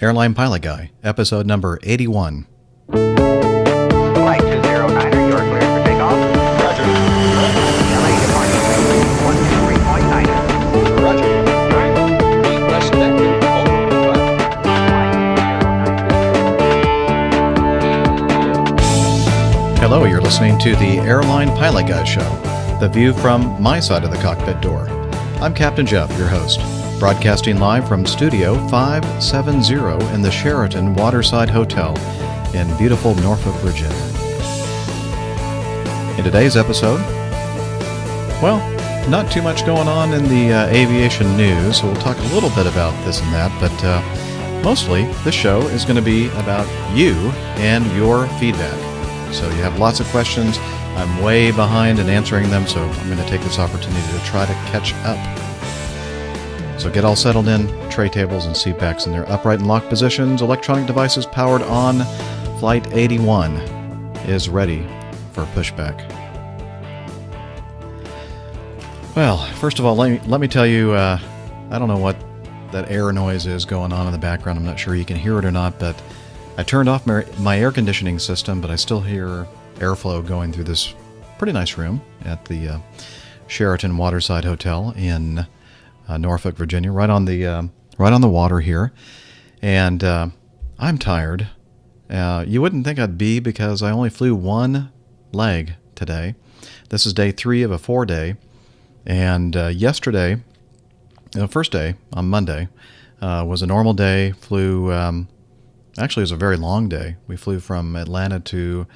Airline Pilot Guy, episode number 81. Flight 209er, you are cleared for takeoff. Roger. LA departure 123.9er. Roger. Request connected. Hello, you're listening to the Airline Pilot Guy Show, the view from my side of the cockpit door. I'm Captain Jeff, your host, broadcasting live from Studio 570 in the Sheraton Waterside Hotel in beautiful Norfolk, Virginia. In today's episode, well, not too much going on in the aviation news, so we'll talk a little bit about this and that, but mostly this show is going to be about you and your feedback. So you have lots of questions. I'm way behind in answering them, so I'm going to take this opportunity to try to catch up. So get all settled in, tray tables and seat backs in their upright and locked positions, electronic devices powered on. Flight 81 is ready for pushback. Well, first of all, let me tell you, I don't know what that air noise is going on in the background. I'm not sure you can hear it or not, but I turned off my air conditioning system, but I still hear airflow going through this pretty nice room at the Sheraton Waterside Hotel in Norfolk, Virginia, right on the water here. And I'm tired. You wouldn't think I'd be, because I only flew one leg today. This is day 3 of a 4-day. And yesterday, the first day on Monday, was a normal day. Flew. Actually, it was a very long day. We flew from Atlanta to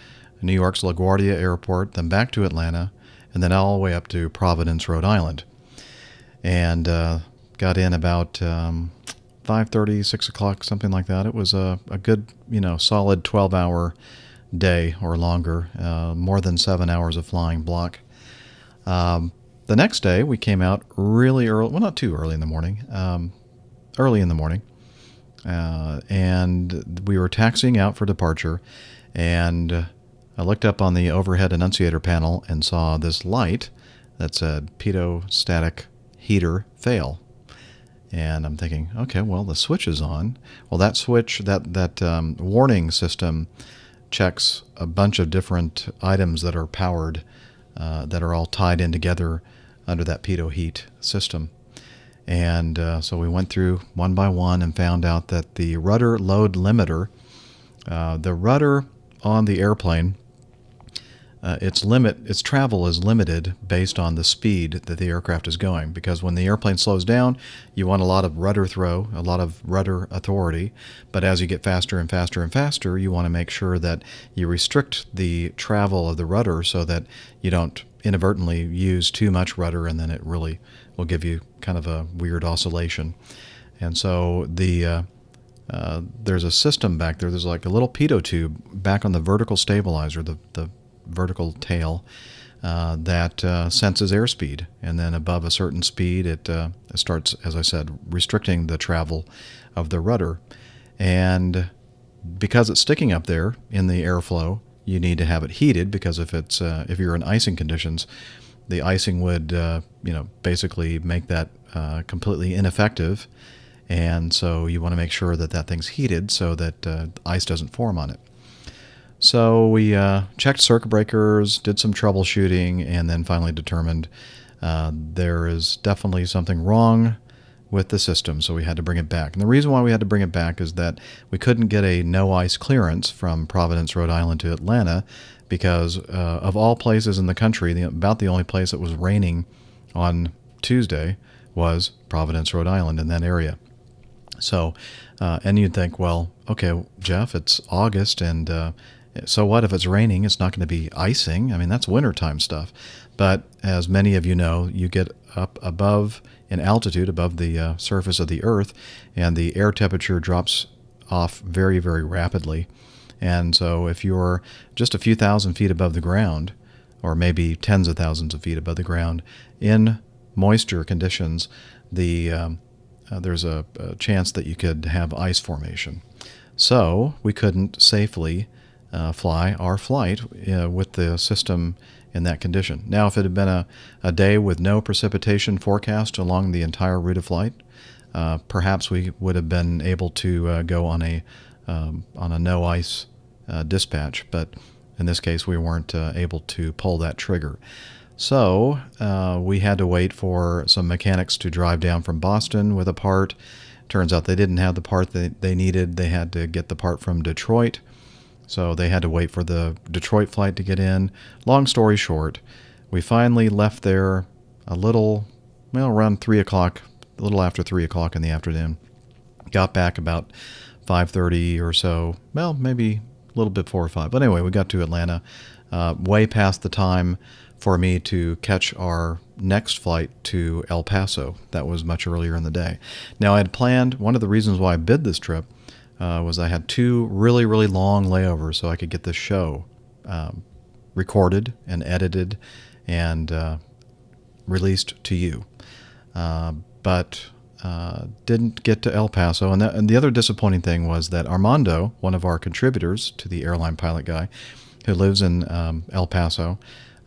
New York's LaGuardia Airport, then back to Atlanta, and then all the way up to Providence, Rhode Island. And got in about 5:30, 6 o'clock, something like that. It was a good, solid 12-hour day or longer, more than 7 hours of flying block. The next day, we came out really early. Well, not too early in the morning. Early in the morning. And we were taxiing out for departure, and I looked up on the overhead annunciator panel and saw this light that said pitot static heater fail. And I'm thinking, okay, well, the switch is on. Well, that switch, that warning system checks a bunch of different items that are powered, that are all tied in together under that pitot heat system. And so we went through one by one and found out that the rudder load limiter, the rudder on the airplane, its travel is limited based on the speed that the aircraft is going. Because when the airplane slows down, you want a lot of rudder throw, a lot of rudder authority. But as you get faster and faster and faster, you want to make sure that you restrict the travel of the rudder so that you don't inadvertently use too much rudder, and then it really will give you kind of a weird oscillation. And so there's a system back there. There's like a little pitot tube back on the vertical stabilizer, the vertical tail, that senses airspeed. And then above a certain speed, it starts, as I said, restricting the travel of the rudder. And because it's sticking up there in the airflow, you need to have it heated, because if you're in icing conditions, the icing would basically make that completely ineffective, and so you want to make sure that thing's heated so that ice doesn't form on it. So we checked circuit breakers, did some troubleshooting, and then finally determined there is definitely something wrong with the system, so we had to bring it back. And the reason why we had to bring it back is that we couldn't get a no-ice clearance from Providence, Rhode Island to Atlanta, because of all places in the country, about the only place that was raining on Tuesday was Providence, Rhode Island, in that area. So, and you'd think, well, okay, Jeff, it's August, and so what if it's raining? It's not going to be icing. I mean, that's wintertime stuff. But as many of you know, you get up above in altitude, above the surface of the Earth, and the air temperature drops off very, very rapidly. And so if you're just a few thousand feet above the ground, or maybe tens of thousands of feet above the ground, in moisture conditions, there's a chance that you could have ice formation. So we couldn't safely fly our flight with the system in that condition. Now, if it had been a day with no precipitation forecast along the entire route of flight, perhaps we would have been able to go on a no ice dispatch, but in this case we weren't able to pull that trigger. So we had to wait for some mechanics to drive down from Boston with a part. Turns out they didn't have the part that they needed. They had to get the part from Detroit. So they had to wait for the Detroit flight to get in. Long story short, we finally left there around 3 o'clock, a little after 3 o'clock in the afternoon. Got back about 5:30 or so. Well, maybe a little bit before 5. But anyway, we got to Atlanta way past the time for me to catch our next flight to El Paso. That was much earlier in the day. Now, I had planned, one of the reasons why I bid this trip was I had 2 really, really long layovers so I could get this show recorded and edited and released to you. But didn't get to El Paso. And the other disappointing thing was that Armando, one of our contributors to the Airline Pilot Guy, who lives in El Paso,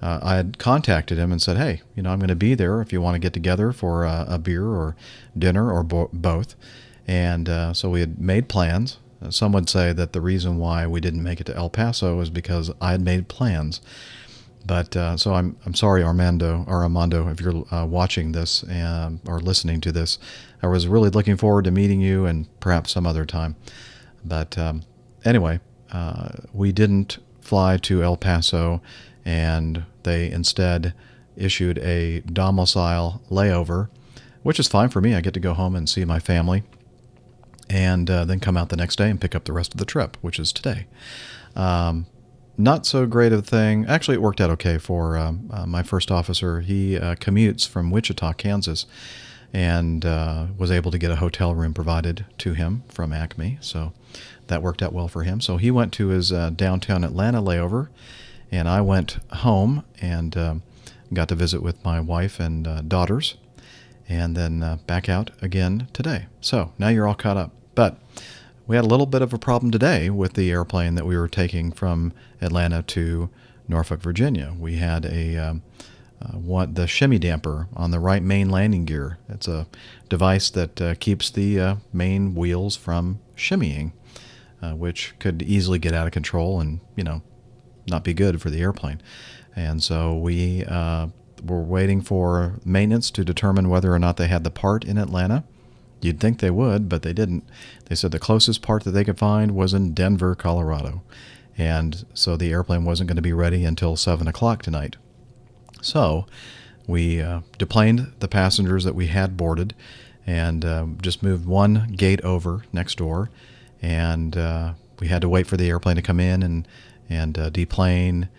I had contacted him and said, hey, I'm going to be there if you want to get together for a beer or dinner or both. And so we had made plans. Some would say that the reason why we didn't make it to El Paso is because I had made plans. But so I'm sorry, Armando, if you're watching this or listening to this. I was really looking forward to meeting you and perhaps some other time. But anyway, we didn't fly to El Paso, and they instead issued a domicile layover, which is fine for me. I get to go home and see my family and then come out the next day and pick up the rest of the trip, which is today. Not so great of a thing. Actually, it worked out okay for my first officer. He commutes from Wichita, Kansas, and was able to get a hotel room provided to him from Acme. So that worked out well for him. So he went to his downtown Atlanta layover, and I went home and got to visit with my wife and daughters, and then back out again today. So now you're all caught up. But we had a little bit of a problem today with the airplane that we were taking from Atlanta to Norfolk, Virginia. We had the shimmy damper on the right main landing gear. It's a device that keeps the main wheels from shimmying, which could easily get out of control and, not be good for the airplane. And so we were waiting for maintenance to determine whether or not they had the part in Atlanta. You'd think they would, but they didn't. They said the closest part that they could find was in Denver, Colorado. And so the airplane wasn't going to be ready until 7 o'clock tonight. So we deplaned the passengers that we had boarded and just moved one gate over next door. And we had to wait for the airplane to come in and deplane.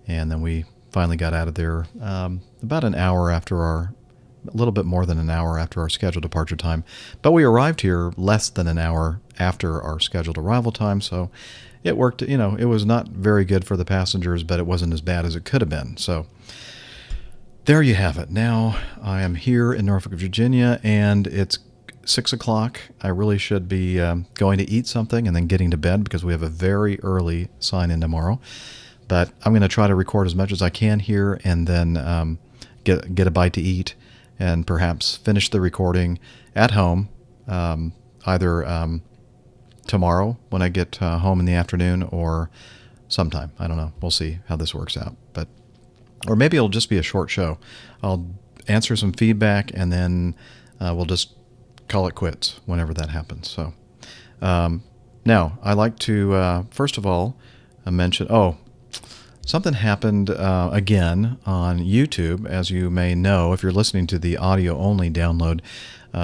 And then we finally got out of there about an hour after a little bit more than an hour after our scheduled departure time. But we arrived here less than an hour after our scheduled arrival time, so it worked. It was not very good for the passengers, but it wasn't as bad as it could have been. So there you have it. Now I am here in Norfolk, Virginia, and it's 6 o'clock. I really should be going to eat something and then getting to bed because we have a very early sign-in tomorrow. But I'm going to try to record as much as I can here and then get a bite to eat and perhaps finish the recording at home, either tomorrow when I get home in the afternoon or sometime. I don't know. We'll see how this works out. Or maybe it'll just be a short show. I'll answer some feedback and then we'll just call it quits whenever that happens. So now I like to, first of all, mention, something happened again on YouTube. As you may know, if you're listening to the audio-only download,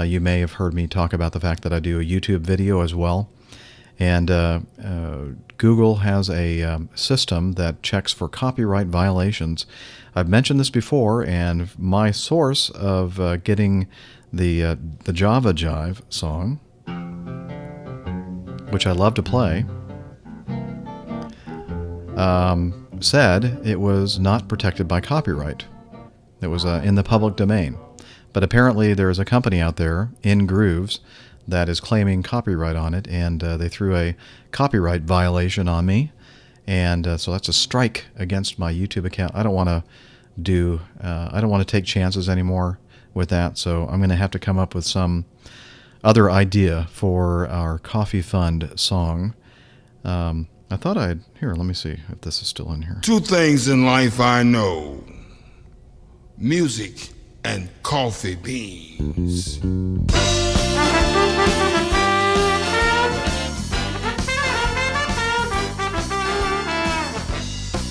you may have heard me talk about the fact that I do a YouTube video as well. And Google has a system that checks for copyright violations. I've mentioned this before, and my source of getting the Java Jive song, which I love to play, said it was not protected by copyright. It was in the public domain. But apparently there is a company out there, In Grooves, that is claiming copyright on it, and they threw a copyright violation on me. And so that's a strike against my YouTube account. I don't want to take chances anymore with that, so I'm going to have to come up with some other idea for our Coffee Fund song. I thought here, let me see if this is still in here. Two things in life I know: music and coffee beans.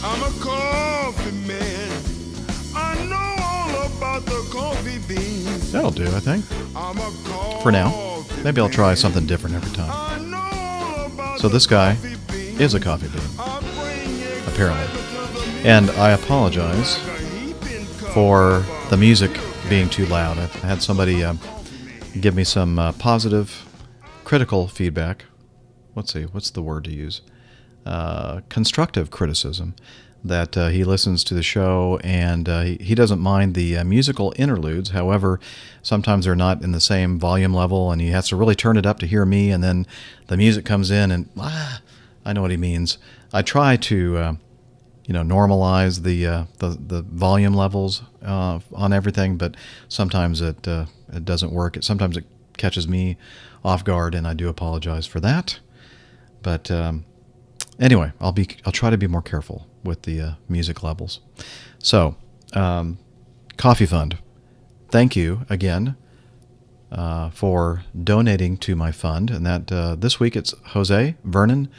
I'm a coffee man. I know all about the coffee beans. That'll do, I think. I'm a coffee For now. Maybe I'll try something different every time. I know all about So this guy is a coffee bean, apparently. And I apologize for the music being too loud. I had somebody give me some positive, critical feedback. Let's see, what's the word to use? Constructive criticism. That he listens to the show and he doesn't mind the musical interludes. However, sometimes they're not in the same volume level and he has to really turn it up to hear me, and then the music comes in and I know what he means. I try to normalize the volume levels on everything, but sometimes it doesn't work. Sometimes it catches me off guard, and I do apologize for that. But anyway, I'll try to be more careful with the music levels. So, Coffee Fund, thank you again for donating to my fund. And that this week it's Jose, Vernon,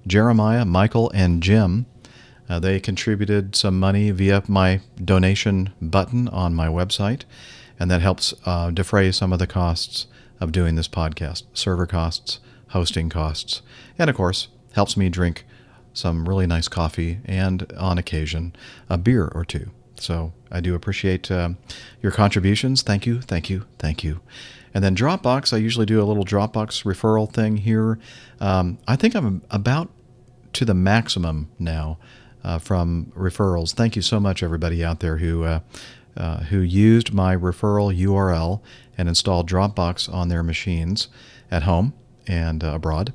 Jeremiah, Michael, and Jim. They contributed some money via my donation button on my website, and that helps defray some of the costs of doing this podcast, server costs, hosting costs, and of course helps me drink some really nice coffee and, on occasion, a beer or two. So I do appreciate your contributions. Thank you, thank you, thank you. And then Dropbox, I usually do a little Dropbox referral thing here. I think I'm about to the maximum now from referrals. Thank you so much, everybody out there who used my referral URL and installed Dropbox on their machines at home and abroad.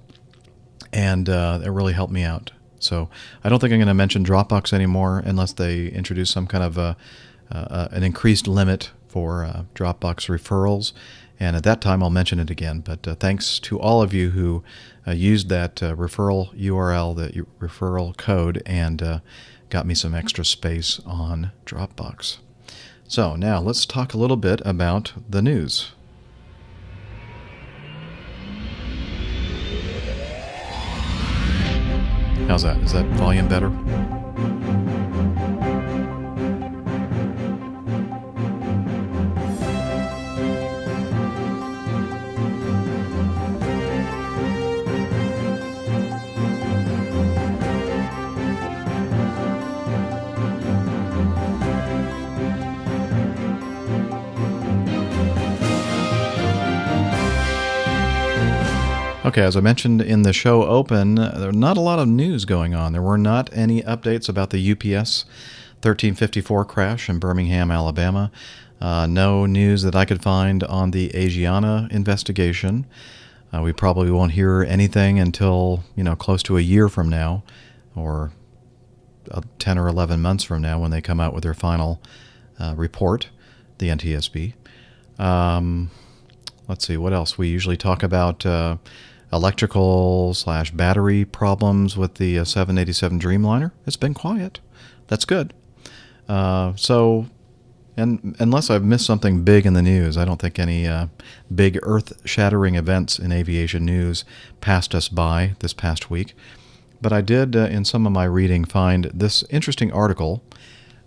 And it really helped me out. So I don't think I'm going to mention Dropbox anymore unless they introduce some kind of an increased limit for Dropbox referrals. And at that time, I'll mention it again. But thanks to all of you who used that referral URL, that referral code, and got me some extra space on Dropbox. So now let's talk a little bit about the news. How's that? Is that volume better? Okay, as I mentioned in the show open, there's not a lot of news going on. There were not any updates about the UPS 1354 crash in Birmingham, Alabama. No news that I could find on the Asiana investigation. We probably won't hear anything until, close to a year from now, or 10 or 11 months from now when they come out with their final report, the NTSB. Let's see, what else? We usually talk about electrical/battery problems with the 787 Dreamliner. It's been quiet. That's good. So, and unless I've missed something big in the news, I don't think any big earth-shattering events in aviation news passed us by this past week. But I did, in some of my reading, find this interesting article.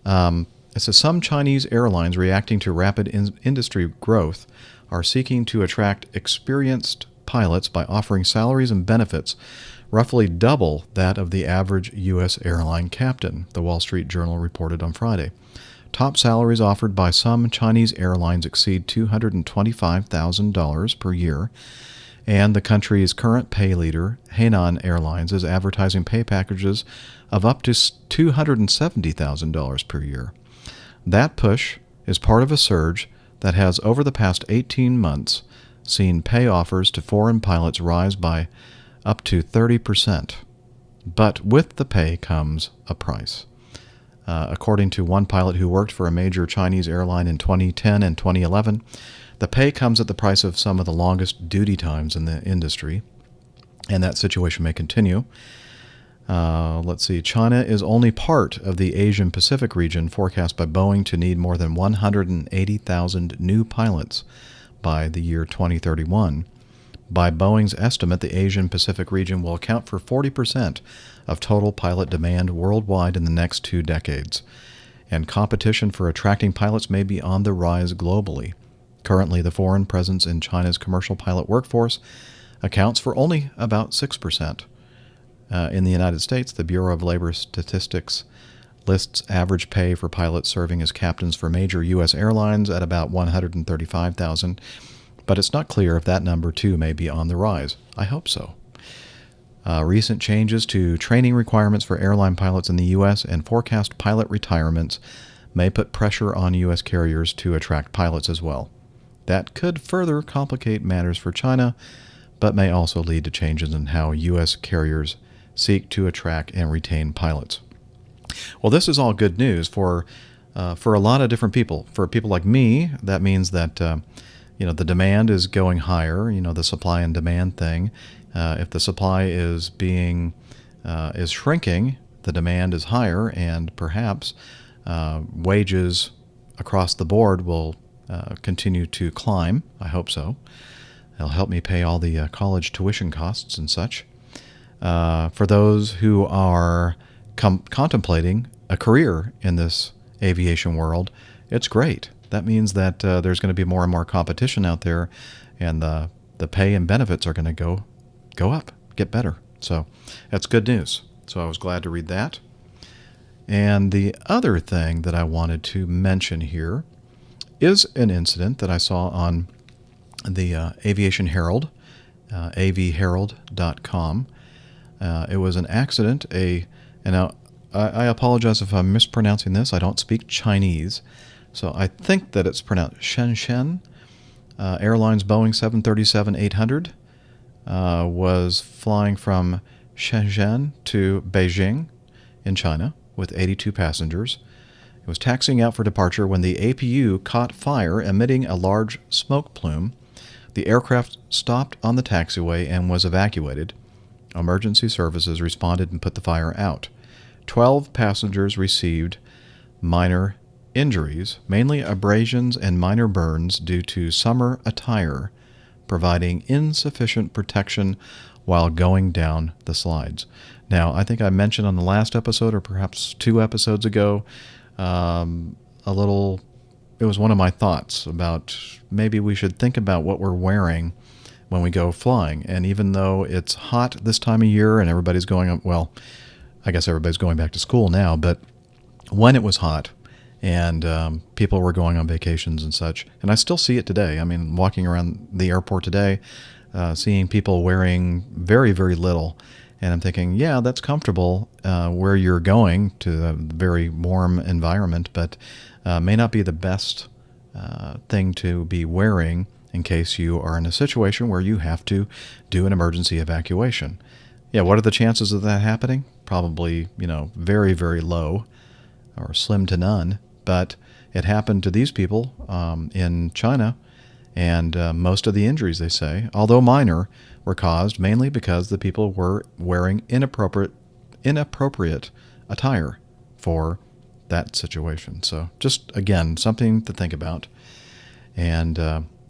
It says, some Chinese airlines reacting to rapid industry growth are seeking to attract experienced pilots by offering salaries and benefits roughly double that of the average U.S. airline captain, the Wall Street Journal reported on Friday. Top salaries offered by some Chinese airlines exceed $225,000 per year, and the country's current pay leader, Hainan Airlines, is advertising pay packages of up to $270,000 per year. That push is part of a surge that has, over the past 18 months, seen pay offers to foreign pilots rise by up to 30%. But with the pay comes a price. According to one pilot who worked for a major Chinese airline in 2010 and 2011, The pay comes at the price of some of the longest duty times in the industry, and that situation may continue. Let's see. China is only part of the Asian Pacific region forecast by Boeing to need more than 180,000 new pilots by the year 2031. By Boeing's estimate, the Asian Pacific region will account for 40% of total pilot demand worldwide in the next 2 decades, and competition for attracting pilots may be on the rise globally. Currently, the foreign presence in China's commercial pilot workforce accounts for only about 6%. In the United States, the Bureau of Labor Statistics lists average pay for pilots serving as captains for major U.S. airlines at about $135,000, but it's not clear if that number too may be on the rise. I hope so. Recent changes to training requirements for airline pilots in the U.S. and forecast pilot retirements may put pressure on U.S. carriers to attract pilots as well. That could further complicate matters for China, but may also lead to changes in how U.S. carriers seek to attract and retain pilots. Well, this is all good news for a lot of different people. For people like me, that means that the demand is going higher. The supply and demand thing. If the supply is shrinking, the demand is higher, and perhaps wages across the board will continue to climb. I hope so. It'll help me pay all the college tuition costs and such. For those who are contemplating a career in this aviation world, it's great. That means that there's going to be more and more competition out there, and the pay and benefits are going to go up, get better. So that's good news. So I was glad to read that. And the other thing that I wanted to mention here is an incident that I saw on the Aviation Herald, avherald.com. It was an accident. I apologize if I'm mispronouncing this. I don't speak Chinese, so I think that it's pronounced Shenzhen. Airlines Boeing 737-800 was flying from Shenzhen to Beijing in China with 82 passengers. It was taxiing out for departure when the APU caught fire, emitting a large smoke plume. The aircraft stopped on the taxiway and was evacuated. Emergency services responded and put the fire out. 12 passengers received minor injuries, mainly abrasions and minor burns due to summer attire, providing insufficient protection while going down the slides. Now, I think I mentioned on the last episode, or perhaps 2 episodes ago, it was one of my thoughts about maybe we should think about what we're wearing when we go flying. And even though it's hot this time of year and everybody's going, well, I guess everybody's going back to school now, but when it was hot and people were going on vacations and such, and I still see it today. I mean, walking around the airport today, seeing people wearing very, very little. And I'm thinking, yeah, that's comfortable where you're going to a very warm environment, but may not be the best thing to be wearing in case you are in a situation where you have to do an emergency evacuation. Yeah, what are the chances of that happening? Probably, very, very low or slim to none. But it happened to these people in China, and most of the injuries, they say, although minor, were caused mainly because the people were wearing inappropriate attire for that situation. So just, again, something to think about. And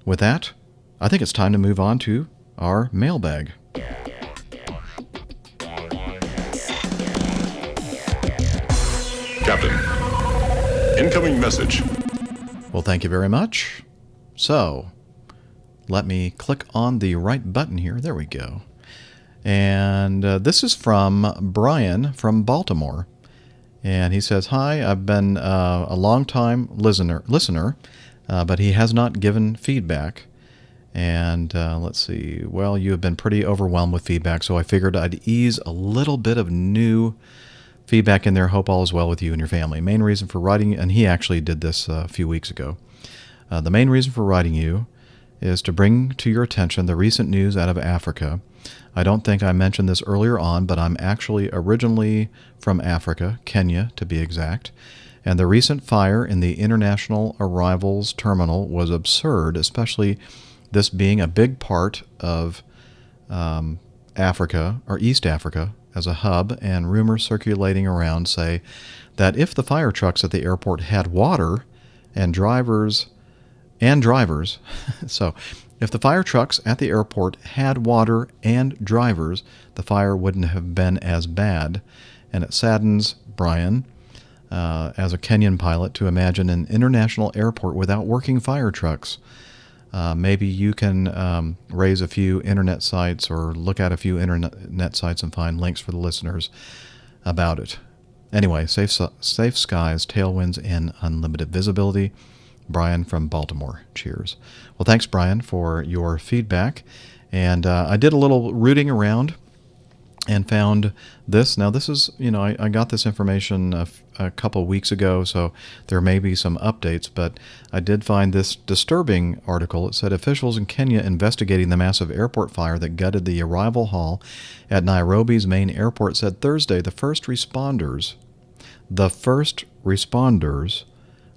with that, I think it's time to move on to our mailbag. Captain, incoming message. Well, thank you very much. So, let me click on the right button here. There we go. And this is from Brian from Baltimore. And he says, "Hi, I've been a long-time listener, but he has not given feedback. And let's see. Well, you have been pretty overwhelmed with feedback, so I figured I'd ease a little bit of new feedback in there. Hope all is well with you and your family. Main reason for writing," and he actually did this a few weeks ago. "The main reason for writing you is to bring to your attention the recent news out of Africa I don't think I mentioned this earlier on, but I'm actually originally from Africa, Kenya to be exact. And the recent fire in the International Arrivals Terminal was absurd, especially this being a big part of Africa, or East Africa, as a hub, and rumors circulating around say that if the fire trucks at the airport had water and drivers, so if the fire trucks at the airport had water and drivers, the fire wouldn't have been as bad. And it saddens Brian, as a Kenyan pilot, to imagine an international airport without working fire trucks. Maybe you can raise a few internet sites or look at a few internet sites and find links for the listeners about it. Anyway, safe skies, tailwinds, and unlimited visibility. Brian from Baltimore. Cheers. Well, thanks, Brian, for your feedback. And I did a little rooting around and found this. Now, this is, I got this information a couple weeks ago, so there may be some updates, but I did find this disturbing article. It said officials in Kenya investigating the massive airport fire that gutted the arrival hall at Nairobi's main airport said Thursday the first responders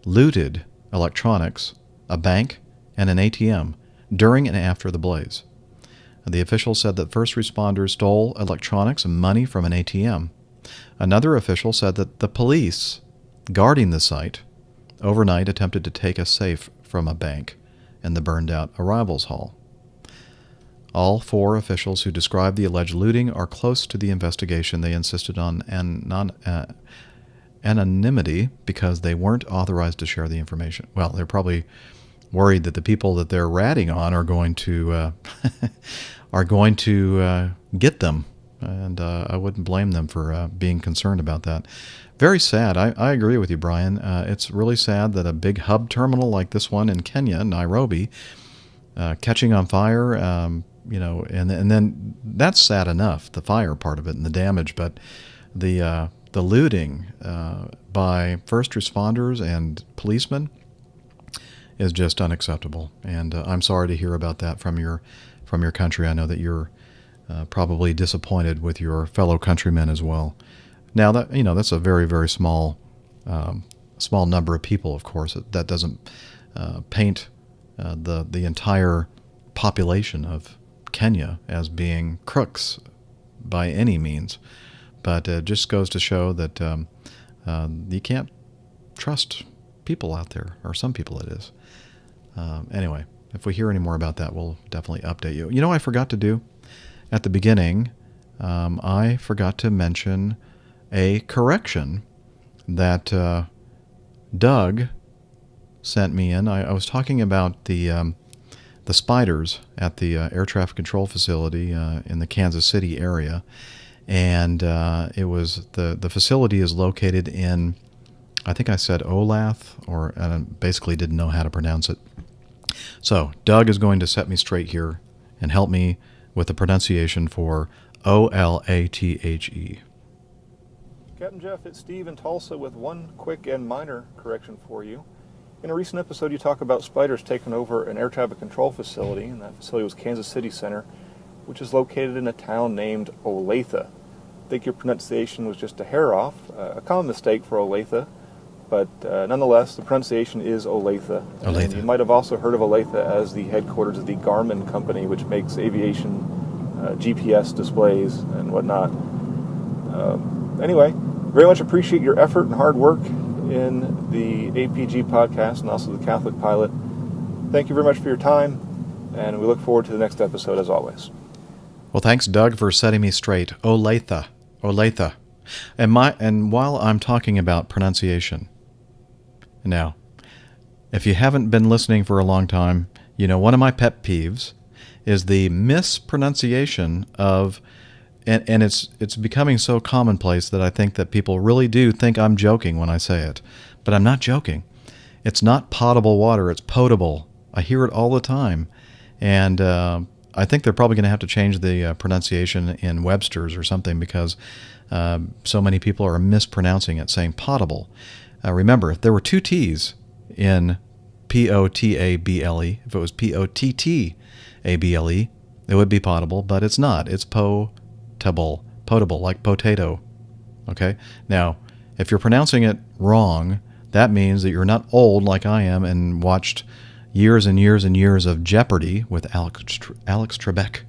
looted electronics, a bank, and an ATM during and after the blaze. The official said that first responders stole electronics and money from an ATM. Another official said that the police guarding the site overnight attempted to take a safe from a bank in the burned-out arrivals hall. All four officials who described the alleged looting are close to the investigation. They insisted on anonymity because they weren't authorized to share the information. Well, they're probably worried that the people that they're ratting on are going to get them, and I wouldn't blame them for being concerned about that. Very sad. I agree with you, Brian. It's really sad that a big hub terminal like this one in Kenya, Nairobi, catching on fire. And then that's sad enough, the fire part of it and the damage, but the looting by first responders and policemen is just unacceptable. And I'm sorry to hear about that from your country. I know that you're probably disappointed with your fellow countrymen as well. Now that that's a very, very small number of people. Of course, that doesn't paint the entire population of Kenya as being crooks by any means. But it just goes to show that you can't trust people out there, or some people it is. Anyway, if we hear any more about that, we'll definitely update you. You know what I forgot to do at the beginning? I forgot to mention a correction that Doug sent me in. I was talking about the spiders at the air traffic control facility in the Kansas City area. And it was the facility is located in, I think I said Olathe, or I basically didn't know how to pronounce it. So Doug is going to set me straight here and help me with the pronunciation for Olathe. Captain Jeff, it's Steve in Tulsa with one quick and minor correction for you. In a recent episode, you talk about spiders taking over an air traffic control facility, and that facility was Kansas City Center, which is located in a town named Olathe. I think your pronunciation was just a hair off, a common mistake for Olathe, but nonetheless, the pronunciation is Olathe. And you might have also heard of Olathe as the headquarters of the Garmin company, which makes aviation GPS displays and whatnot. Anyway, very much appreciate your effort and hard work in the APG podcast and also the Catholic Pilot. Thank you very much for your time, and we look forward to the next episode as always. Well, thanks, Doug, for setting me straight. Olathe. And while I'm talking about pronunciation, now, if you haven't been listening for a long time, one of my pet peeves is the mispronunciation of, and it's becoming so commonplace that I think that people really do think I'm joking when I say it, but I'm not joking. It's not potable water, it's potable. I hear it all the time, and I think they're probably going to have to change the pronunciation in Webster's or something, because so many people are mispronouncing it, saying potable. Remember, if there were two T's in P-O-T-A-B-L-E, if it was P-O-T-T-A-B-L-E, It would be potable, but it's not. It's potable, like potato. Okay? Now, if you're pronouncing it wrong, that means that you're not old like I am and watched years and years and years of Jeopardy with Alex Trebek.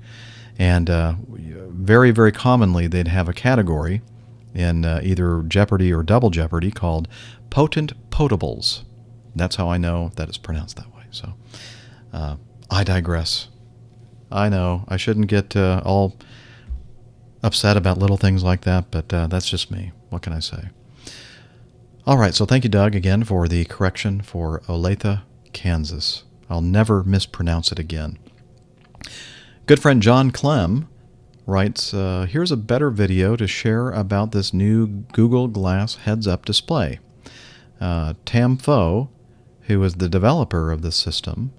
And very, very commonly they'd have a category in either Jeopardy or Double Jeopardy called Potent Potables. That's how I know that it's pronounced that way. So I digress. I know I shouldn't get all upset about little things like that, but that's just me. What can I say? All right, so thank you, Doug, again for the correction for Olathe, Kansas. I'll never mispronounce it again. Good friend John Clem writes, here's a better video to share about this new Google Glass heads-up display. Tam Pho, who is the developer of this system,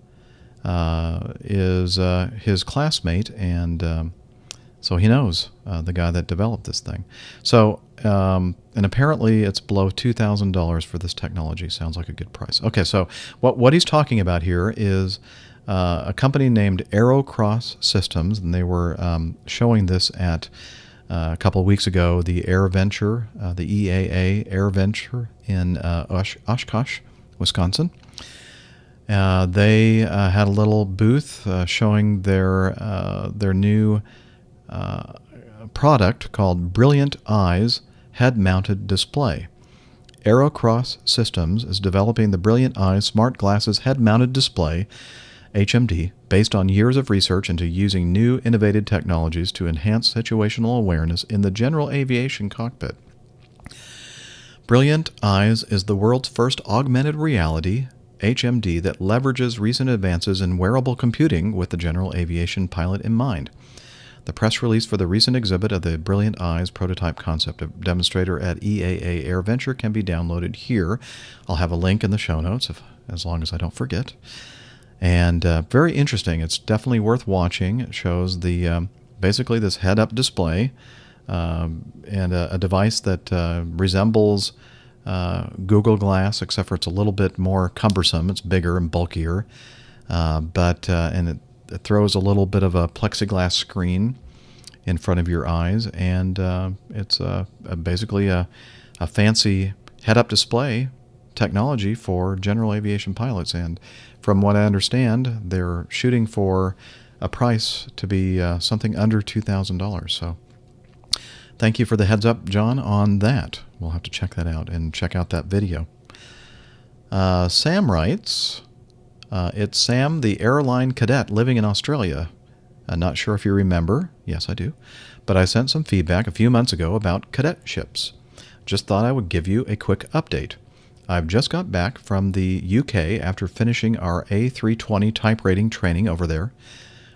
is his classmate, and so he knows the guy that developed this thing. So, and apparently it's below $2,000 for this technology. Sounds like a good price. Okay, so what he's talking about here is a company named Aerocross Systems, and they were showing this at a couple of weeks ago, the Air Venture, the EAA Air Venture in Oshkosh, Wisconsin. They had a little booth showing their new product called Brilliant Eyes head-mounted display. Aerocross Systems is developing the Brilliant Eyes smart glasses head-mounted display, HMD, based on years of research into using new innovative technologies to enhance situational awareness in the general aviation cockpit. Brilliant Eyes is the world's first augmented reality HMD that leverages recent advances in wearable computing with the general aviation pilot in mind. The press release for the recent exhibit of the Brilliant Eyes prototype concept demonstrator at EAA Air Venture can be downloaded here. I'll have a link in the show notes as long as I don't forget. And very interesting. It's definitely worth watching. It shows the basically this head-up display and a device that resembles Google Glass, except for it's a little bit more cumbersome. It's bigger and bulkier, but it throws a little bit of a plexiglass screen in front of your eyes, and it's basically a fancy head-up display technology for general aviation pilots. And from what I understand, they're shooting for a price to be something under $2,000. So thank you for the heads up, John, on that. We'll have to check that out and check out that video. Sam writes, it's Sam, the airline cadet living in Australia. I'm not sure if you remember. Yes, I do. But I sent some feedback a few months ago about cadetships. Just thought I would give you a quick update. I've just got back from the UK after finishing our A320 type rating training over there.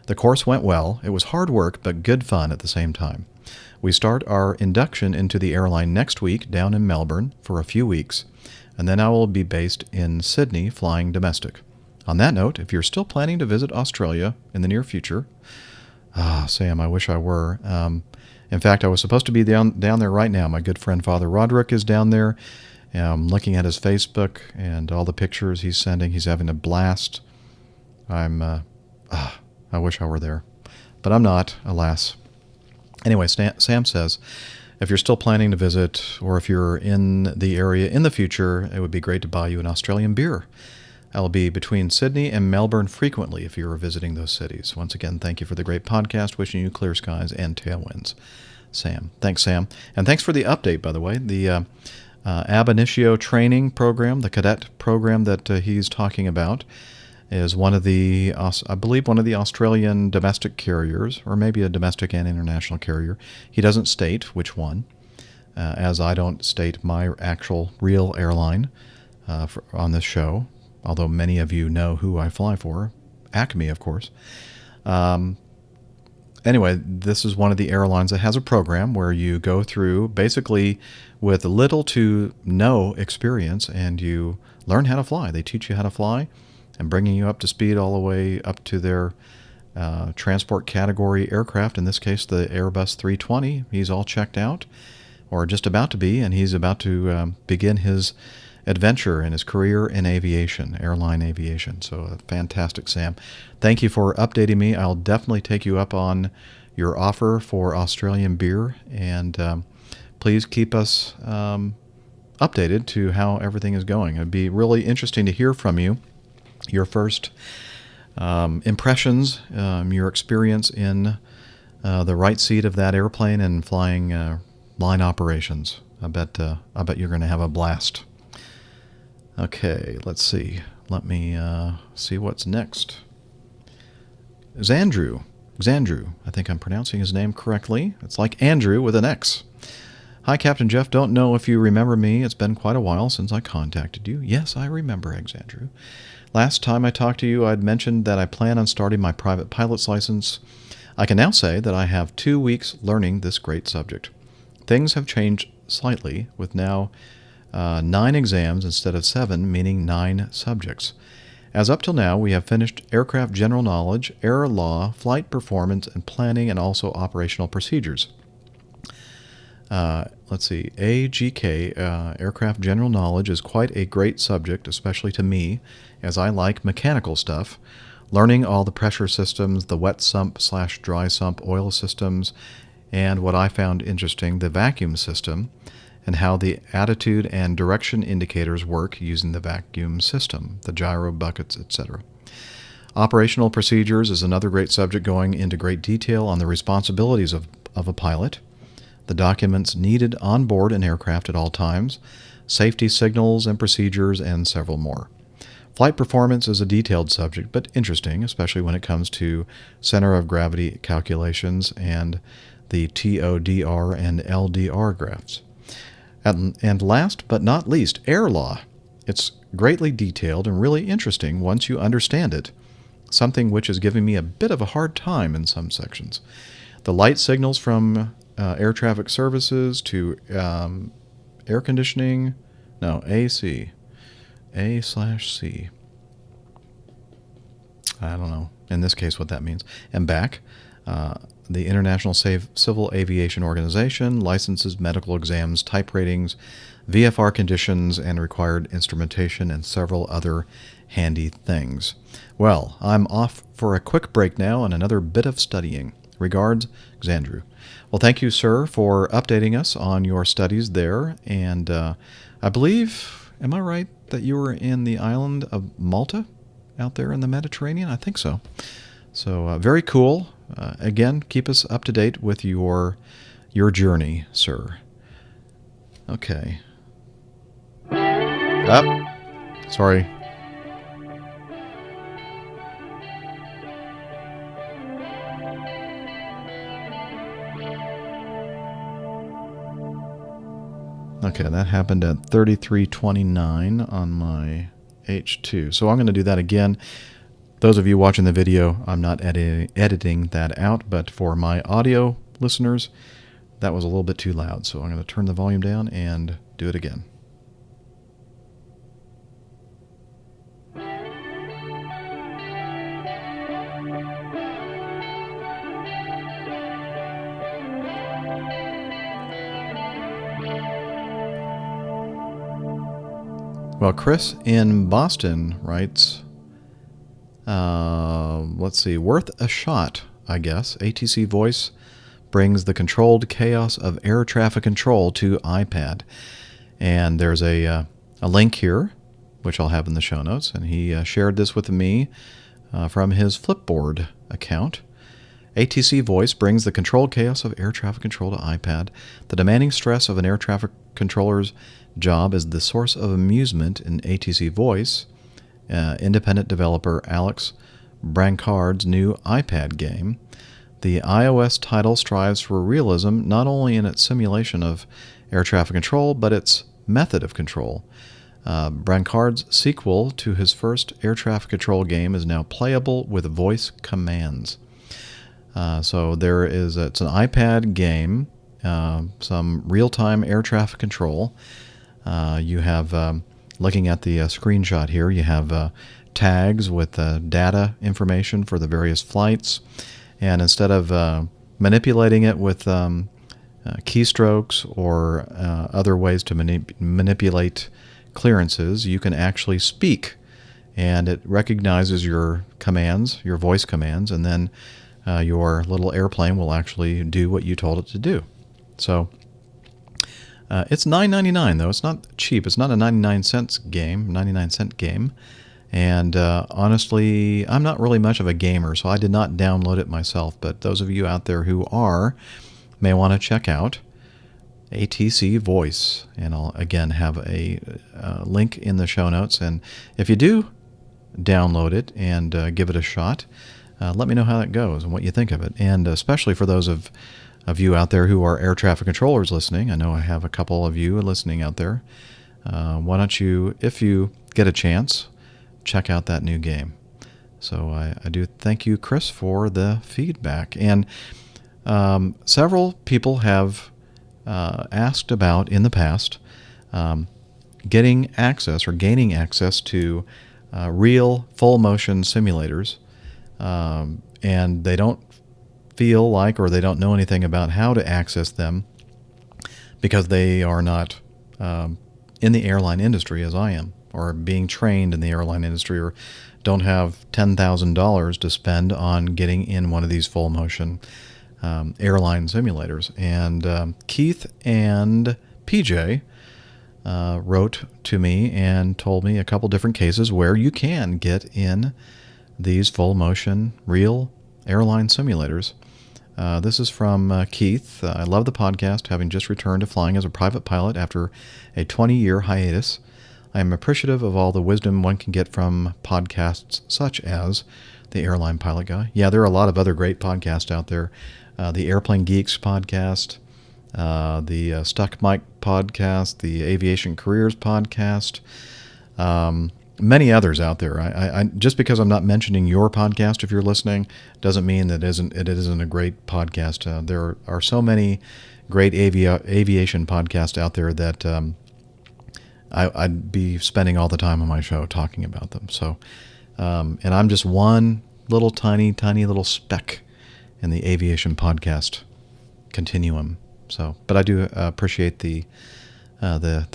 The course went well. It was hard work, but good fun at the same time. We start our induction into the airline next week down in Melbourne for a few weeks, and then I will be based in Sydney flying domestic. On that note, if you're still planning to visit Australia in the near future, Sam, I wish I were. In fact, I was supposed to be down there right now. My good friend Father Roderick is down there. I'm looking at his Facebook and all the pictures he's sending. He's having a blast. I wish I were there, but I'm not, alas. Anyway, Sam says, if you're still planning to visit, or if you're in the area in the future, it would be great to buy you an Australian beer. I'll be between Sydney and Melbourne frequently if you're visiting those cities. Once again, thank you for the great podcast. Wishing you clear skies and tailwinds. Sam. Thanks, Sam. And thanks for the update, by the way. The ab initio training program, the cadet program that he's talking about, is one of the, I believe, one of the Australian domestic carriers, or maybe a domestic and international carrier. He doesn't state which one, as I don't state my actual real airline on this show, although many of you know who I fly for, Acme, of course. Anyway, this is one of the airlines that has a program where you go through basically with little to no experience and you learn how to fly. They teach you how to fly and bringing you up to speed all the way up to their transport category aircraft, in this case the Airbus 320. He's all checked out, or just about to be, and he's about to begin his adventure in his career in aviation, airline aviation. So fantastic, Sam. Thank you for updating me. I'll definitely take you up on your offer for Australian beer, and please keep us updated to how everything is going. It'd be really interesting to hear from you, your first impressions, your experience in the right seat of that airplane and flying line operations. I bet you're going to have a blast. Okay, let's see. Let me see what's next. Xandrew. I think I'm pronouncing his name correctly. It's like Andrew with an X. Hi, Captain Jeff. Don't know if you remember me. It's been quite a while since I contacted you. Yes, I remember, Xandrew. Last time I talked to you, I'd mentioned that I plan on starting my private pilot's license. I can now say that I have 2 weeks learning this great subject. Things have changed slightly, with now 9 exams instead of 7, meaning 9 subjects. As up till now, we have finished aircraft general knowledge, air law, flight performance and planning, and also operational procedures. Let's see, AGK, aircraft general knowledge, is quite a great subject, especially to me, as I like mechanical stuff. Learning all the pressure systems, the wet sump/dry sump oil systems, and what I found interesting, the vacuum system, and how the attitude and direction indicators work using the vacuum system, the gyro buckets, etc. Operational procedures is another great subject, going into great detail on the responsibilities of a pilot, the documents needed on board an aircraft at all times, safety signals and procedures, and several more. Flight performance is a detailed subject, but interesting, especially when it comes to center of gravity calculations and the TODR and LDR graphs. And last but not least, air law. It's greatly detailed and really interesting once you understand it, something which is giving me a bit of a hard time in some sections. The light signals from air traffic services to air conditioning, no, AC, A/C. I don't know, in this case, what that means. And back, the International Civil Aviation Organization, licenses, medical exams, type ratings, VFR conditions, and required instrumentation, and several other handy things. Well, I'm off for a quick break now and another bit of studying. Regards, Xandrew. Well, thank you, sir, for updating us on your studies there. And I believe, am I right, that you were in the island of Malta out there in the Mediterranean? I think so. So very cool. Again, keep us up to date with your journey, sir. Okay. Sorry. Okay, that happened at 33:29 on my H2. So I'm going to do that again. Those of you watching the video, I'm not editing that out, but for my audio listeners, that was a little bit too loud. So I'm going to turn the volume down and do it again. Well, Chris in Boston writes, let's see, worth a shot, I guess. ATC Voice brings the controlled chaos of air traffic control to iPad. And there's a link here, which I'll have in the show notes. And he shared this with me from his Flipboard account. ATC Voice brings the controlled chaos of air traffic control to iPad. The demanding stress of an air traffic controller's job is the source of amusement in ATC Voice. Independent developer Alex Brancard's new iPad game. The iOS title strives for realism not only in its simulation of air traffic control, but its method of control. Brancard's sequel to his first air traffic control game is now playable with voice commands. So there is, it's an iPad game, some real-time air traffic control. You have, looking at the screenshot here, you have tags with data information for the various flights. And instead of manipulating it with keystrokes or other ways to manipulate clearances, you can actually speak, and it recognizes your commands, your voice commands, and then your little airplane will actually do what you told it to do. So it's $9.99 though. It's not cheap. It's not a 99-cent game. And honestly, I'm not really much of a gamer, so I did not download it myself. But those of you out there who are may want to check out ATC Voice. And I'll again have a link in the show notes. And if you do download it and give it a shot, let me know how that goes and what you think of it. And especially for those of you out there who are air traffic controllers listening, I know I have a couple of you listening out there. Why don't you, if you get a chance, check out that new game. So I do thank you, Chris, for the feedback. And several people have asked about in the past getting access or gaining access to real full motion simulators, and they don't feel like, or they don't know anything about how to access them because they are not in the airline industry as I am, or being trained in the airline industry, or don't have $10,000 to spend on getting in one of these full motion airline simulators. And Keith and PJ wrote to me and told me a couple different cases where you can get in these full motion real airline simulators. This is from Keith. I love the podcast, having just returned to flying as a private pilot after a 20-year hiatus. I am appreciative of all the wisdom one can get from podcasts such as the Airline Pilot Guy. Yeah, there are a lot of other great podcasts out there. The Airplane Geeks podcast, the Stuck Mic podcast, the Aviation Careers podcast, many others out there. I just because I'm not mentioning your podcast, if you're listening, doesn't mean that it isn't a great podcast. There are so many great aviation podcasts out there that I'd be spending all the time on my show talking about them. So, and I'm just one little tiny little speck in the aviation podcast continuum. So, but I do appreciate the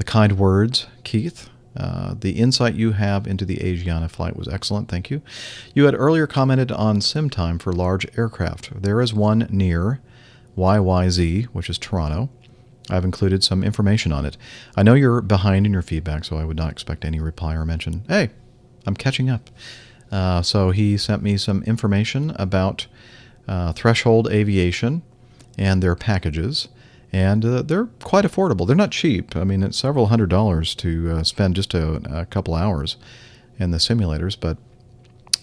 kind words, Keith. The insight you have into the Asiana flight was excellent. Thank you. You had earlier commented on sim time for large aircraft. There is one near YYZ, which is Toronto. I've included some information on it. I know you're behind in your feedback, so I would not expect any reply or mention. Hey, I'm catching up. So he sent me some information about Threshold Aviation and their packages. And they're quite affordable. They're not cheap. I mean, it's several $100s to spend just a couple hours in the simulators. But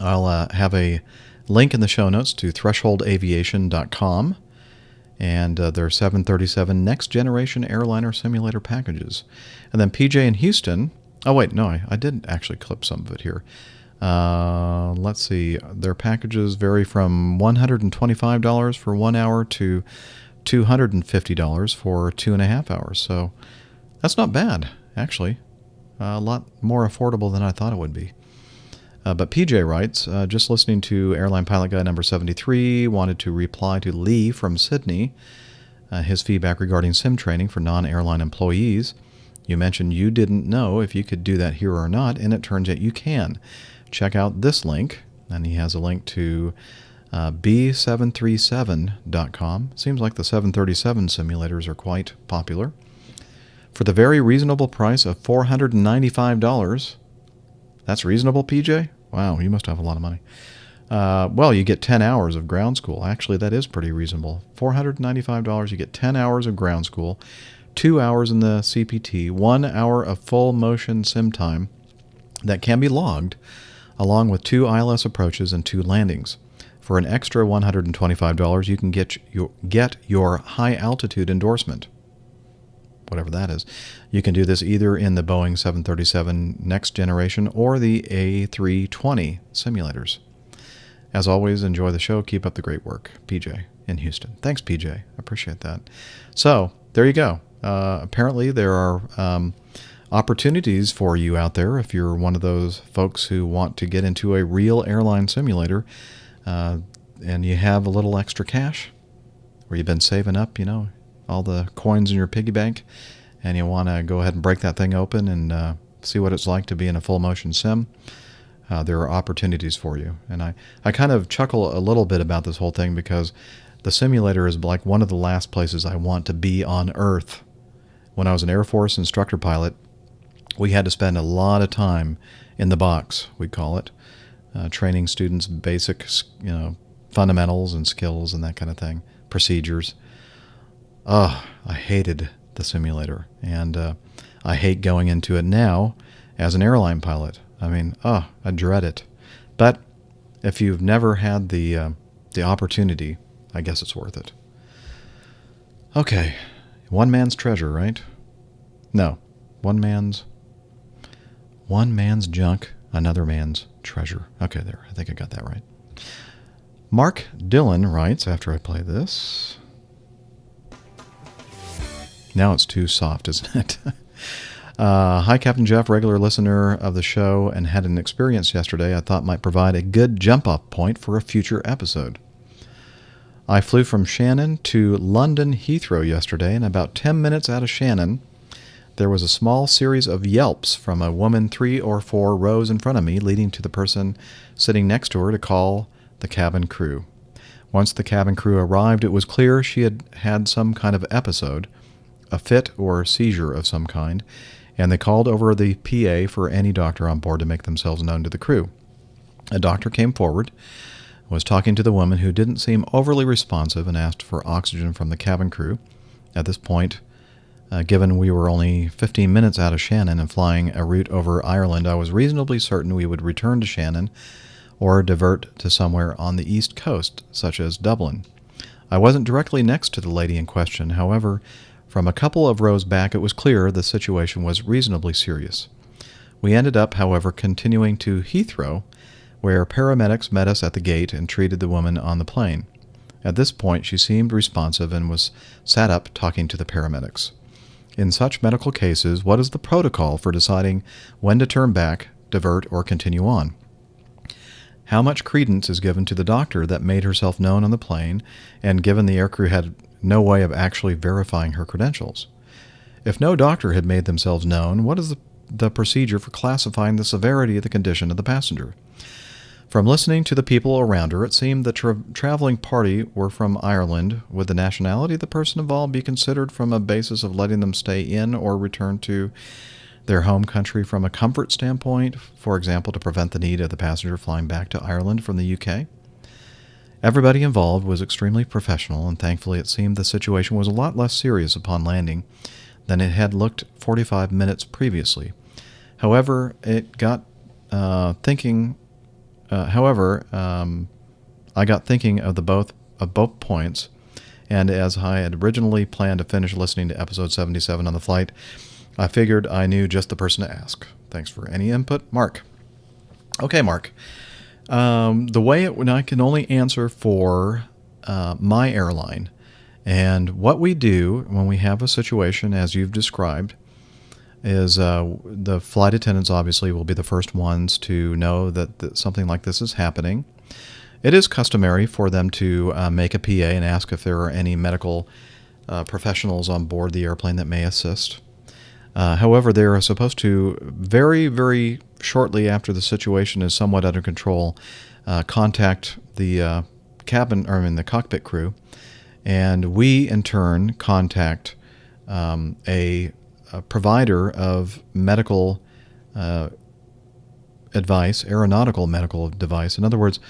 I'll have a link in the show notes to thresholdaviation.com and their 737 Next Generation Airliner Simulator packages. And then PJ in Houston. Oh, wait, no, I did actually clip some of it here. Let's see. Their packages vary from $125 for 1 hour to $250 for 2.5 hours. So that's not bad, actually. A lot more affordable than I thought it would be. But PJ writes, just listening to Airline Pilot Guy number 73, wanted to reply to Lee from Sydney, his feedback regarding sim training for non-airline employees. You mentioned you didn't know if you could do that here or not, and it turns out you can. Check out this link, and he has a link to B737.com. Seems like the 737 simulators are quite popular. For the very reasonable price of $495. That's reasonable, PJ? Wow, you must have a lot of money. Well, you get 10 hours of ground school. Actually, that is pretty reasonable. $495, you get 10 hours of ground school, 2 hours in the CPT, 1 hour of full motion sim time that can be logged, along with 2 ILS approaches and 2 landings. For an extra $125, you can get your high altitude endorsement, whatever that is. You can do this either in the Boeing 737 Next Generation or the A320 simulators. As always, enjoy the show. Keep up the great work. PJ in Houston. Thanks, PJ. I appreciate that. So, there you go. Apparently, there are opportunities for you out there if you're one of those folks who want to get into a real airline simulator and you have a little extra cash, or you've been saving up, all the coins in your piggy bank, and you want to go ahead and break that thing open and see what it's like to be in a full motion sim, there are opportunities for you. And I kind of chuckle a little bit about this whole thing because the simulator is like one of the last places I want to be on Earth. When I was an Air Force instructor pilot, we had to spend a lot of time in the box, we call it, training students basic, fundamentals and skills and that kind of thing, procedures. I hated the simulator, and I hate going into it now as an airline pilot. I mean, I dread it. But if you've never had the opportunity, I guess it's worth it. Okay, one man's treasure, right? No, one man's junk, another man's treasure. Okay, there. I think I got that right. Mark Dillon writes, after I play this. Now it's too soft, isn't it? Hi, Captain Jeff, regular listener of the show, and had an experience yesterday I thought might provide a good jump-off point for a future episode. I flew from Shannon to London Heathrow yesterday, and about 10 minutes out of Shannon, there was a small series of yelps from a woman 3 or 4 rows in front of me, leading to the person sitting next to her to call the cabin crew. Once the cabin crew arrived, it was clear she had had some kind of episode, a fit or seizure of some kind, and they called over the PA for any doctor on board to make themselves known to the crew. A doctor came forward, was talking to the woman, who didn't seem overly responsive, and asked for oxygen from the cabin crew. At this point, given we were only 15 minutes out of Shannon and flying a route over Ireland, I was reasonably certain we would return to Shannon or divert to somewhere on the east coast, such as Dublin. I wasn't directly next to the lady in question. However, from a couple of rows back, it was clear the situation was reasonably serious. We ended up, however, continuing to Heathrow, where paramedics met us at the gate and treated the woman on the plane. At this point, she seemed responsive and was sat up talking to the paramedics. In such medical cases, what is the protocol for deciding when to turn back, divert, or continue on? How much credence is given to the doctor that made herself known on the plane, and given the aircrew had no way of actually verifying her credentials? If no doctor had made themselves known, what is the procedure for classifying the severity of the condition of the passenger? From listening to the people around her, it seemed the traveling party were from Ireland. Would the nationality of the person involved be considered from a basis of letting them stay in or return to their home country from a comfort standpoint, for example, to prevent the need of the passenger flying back to Ireland from the UK? Everybody involved was extremely professional, and thankfully it seemed the situation was a lot less serious upon landing than it had looked 45 minutes previously. However, I got thinking of both points, and as I had originally planned to finish listening to episode 77 on the flight, I figured I knew just the person to ask. Thanks for any input, Mark. Okay, Mark. I can only answer for my airline, and what we do when we have a situation as you've described is the flight attendants obviously will be the first ones to know that something like this is happening. It is customary for them to make a PA and ask if there are any medical professionals on board the airplane that may assist. However, they are supposed to very, very shortly after the situation is somewhat under control, contact the the cockpit crew, and we in turn contact a provider of medical advice, aeronautical medical device. In other words,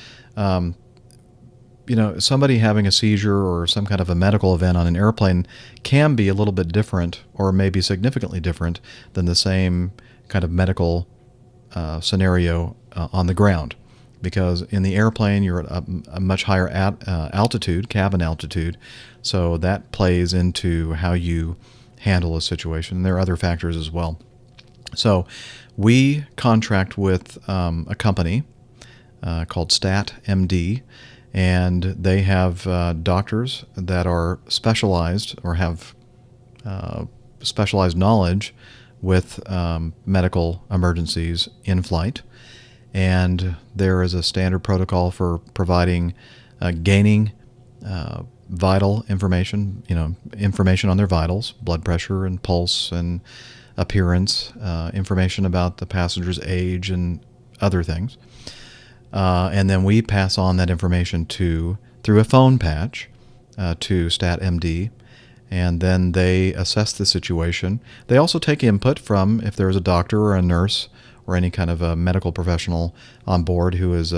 somebody having a seizure or some kind of a medical event on an airplane can be a little bit different, or maybe significantly different, than the same kind of medical scenario on the ground. Because in the airplane, you're at a much higher altitude, cabin altitude, so that plays into how you handle a situation. There are other factors as well. So we contract with a company called StatMD, and they have doctors that are specialized or have specialized knowledge with medical emergencies in flight. And there is a standard protocol for providing, gaining vital information, information on their vitals, blood pressure and pulse and appearance, information about the passenger's age, and other things. And then we pass on that information through a phone patch to StatMD, and then they assess the situation. They also take input from if there's a doctor or a nurse or any kind of a medical professional on board who is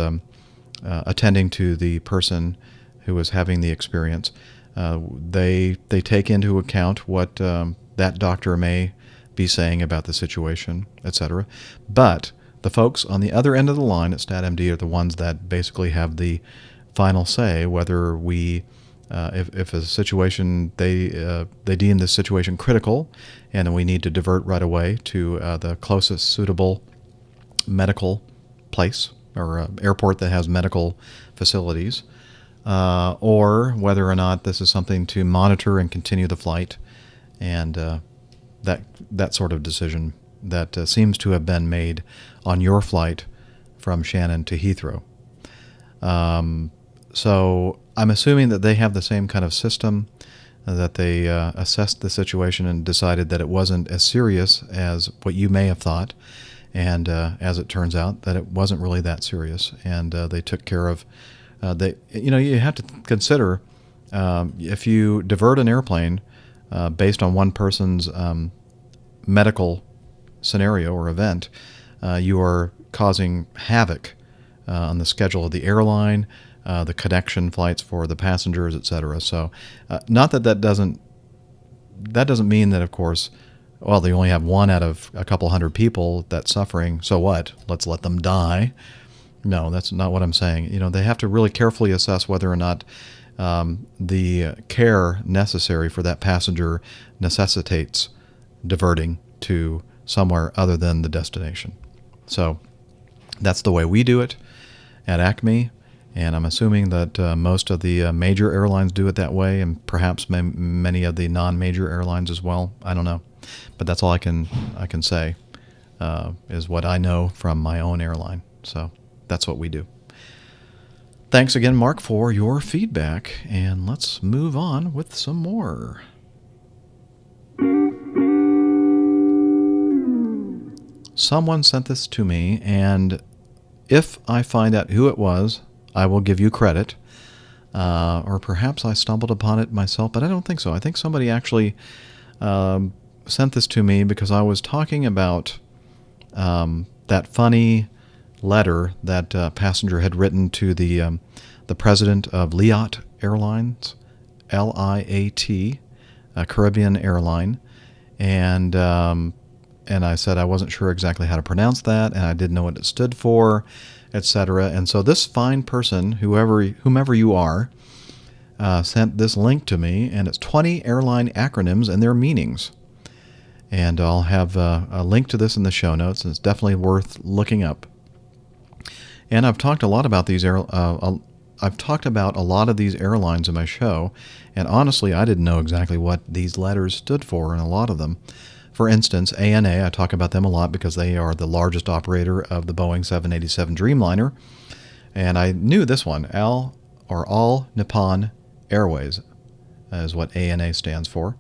attending to the person who is having the experience. They take into account what that doctor may be saying about the situation, etc. But the folks on the other end of the line at StatMD are the ones that basically have the final say whether we, if a situation, they deem this situation critical and we need to divert right away to the closest suitable medical place or airport that has medical facilities, or whether or not this is something to monitor and continue the flight, and that sort of decision that seems to have been made on your flight from Shannon to Heathrow. So I'm assuming that they have the same kind of system, that they assessed the situation and decided that it wasn't as serious as what you may have thought, and as it turns out, that it wasn't really that serious, and they took care of. You have to consider if you divert an airplane based on one person's medical scenario or event, you are causing havoc on the schedule of the airline, the connection flights for the passengers, etc. So, not that doesn't mean that, of course, well, they only have one out of a couple hundred people that's suffering. So what? Let's let them die. No, that's not what I'm saying. They have to really carefully assess whether or not the care necessary for that passenger necessitates diverting to somewhere other than the destination. So that's the way we do it at Acme, and I'm assuming that most of the major airlines do it that way, and perhaps many of the non-major airlines as well. I don't know, but that's all I can say is what I know from my own airline. So that's what we do. Thanks again, Mark, for your feedback, and let's move on with some more. Someone sent this to me, and if I find out who it was, I will give you credit. Or perhaps I stumbled upon it myself, but I don't think so. I think somebody actually sent this to me because I was talking about that funny letter that passenger had written to the president of Liat Airlines, Liat, a Caribbean airline, and I said I wasn't sure exactly how to pronounce that, and I didn't know what it stood for, etc. And so this fine person, whomever you are, sent this link to me, and it's 20 airline acronyms and their meanings. And I'll have a link to this in the show notes, and it's definitely worth looking up. And I've talked a lot about these I've talked about a lot of these airlines in my show, and honestly, I didn't know exactly what these letters stood for in a lot of them. For instance, ANA, I talk about them a lot because they are the largest operator of the Boeing 787 Dreamliner, and I knew this one, All Nippon Airways, is what ANA stands for,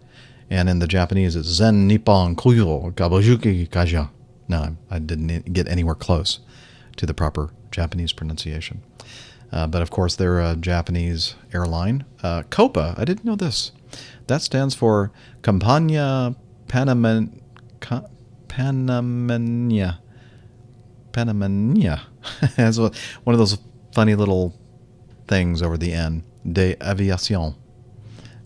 and in the Japanese it's Zen Nippon Kyoto Gabojuki Kaja. No, I didn't get anywhere close to the proper Japanese pronunciation. But of course, they're a Japanese airline. COPA, I didn't know this. That stands for Compagnia Panamania. Has one of those funny little things over the N. De Aviation.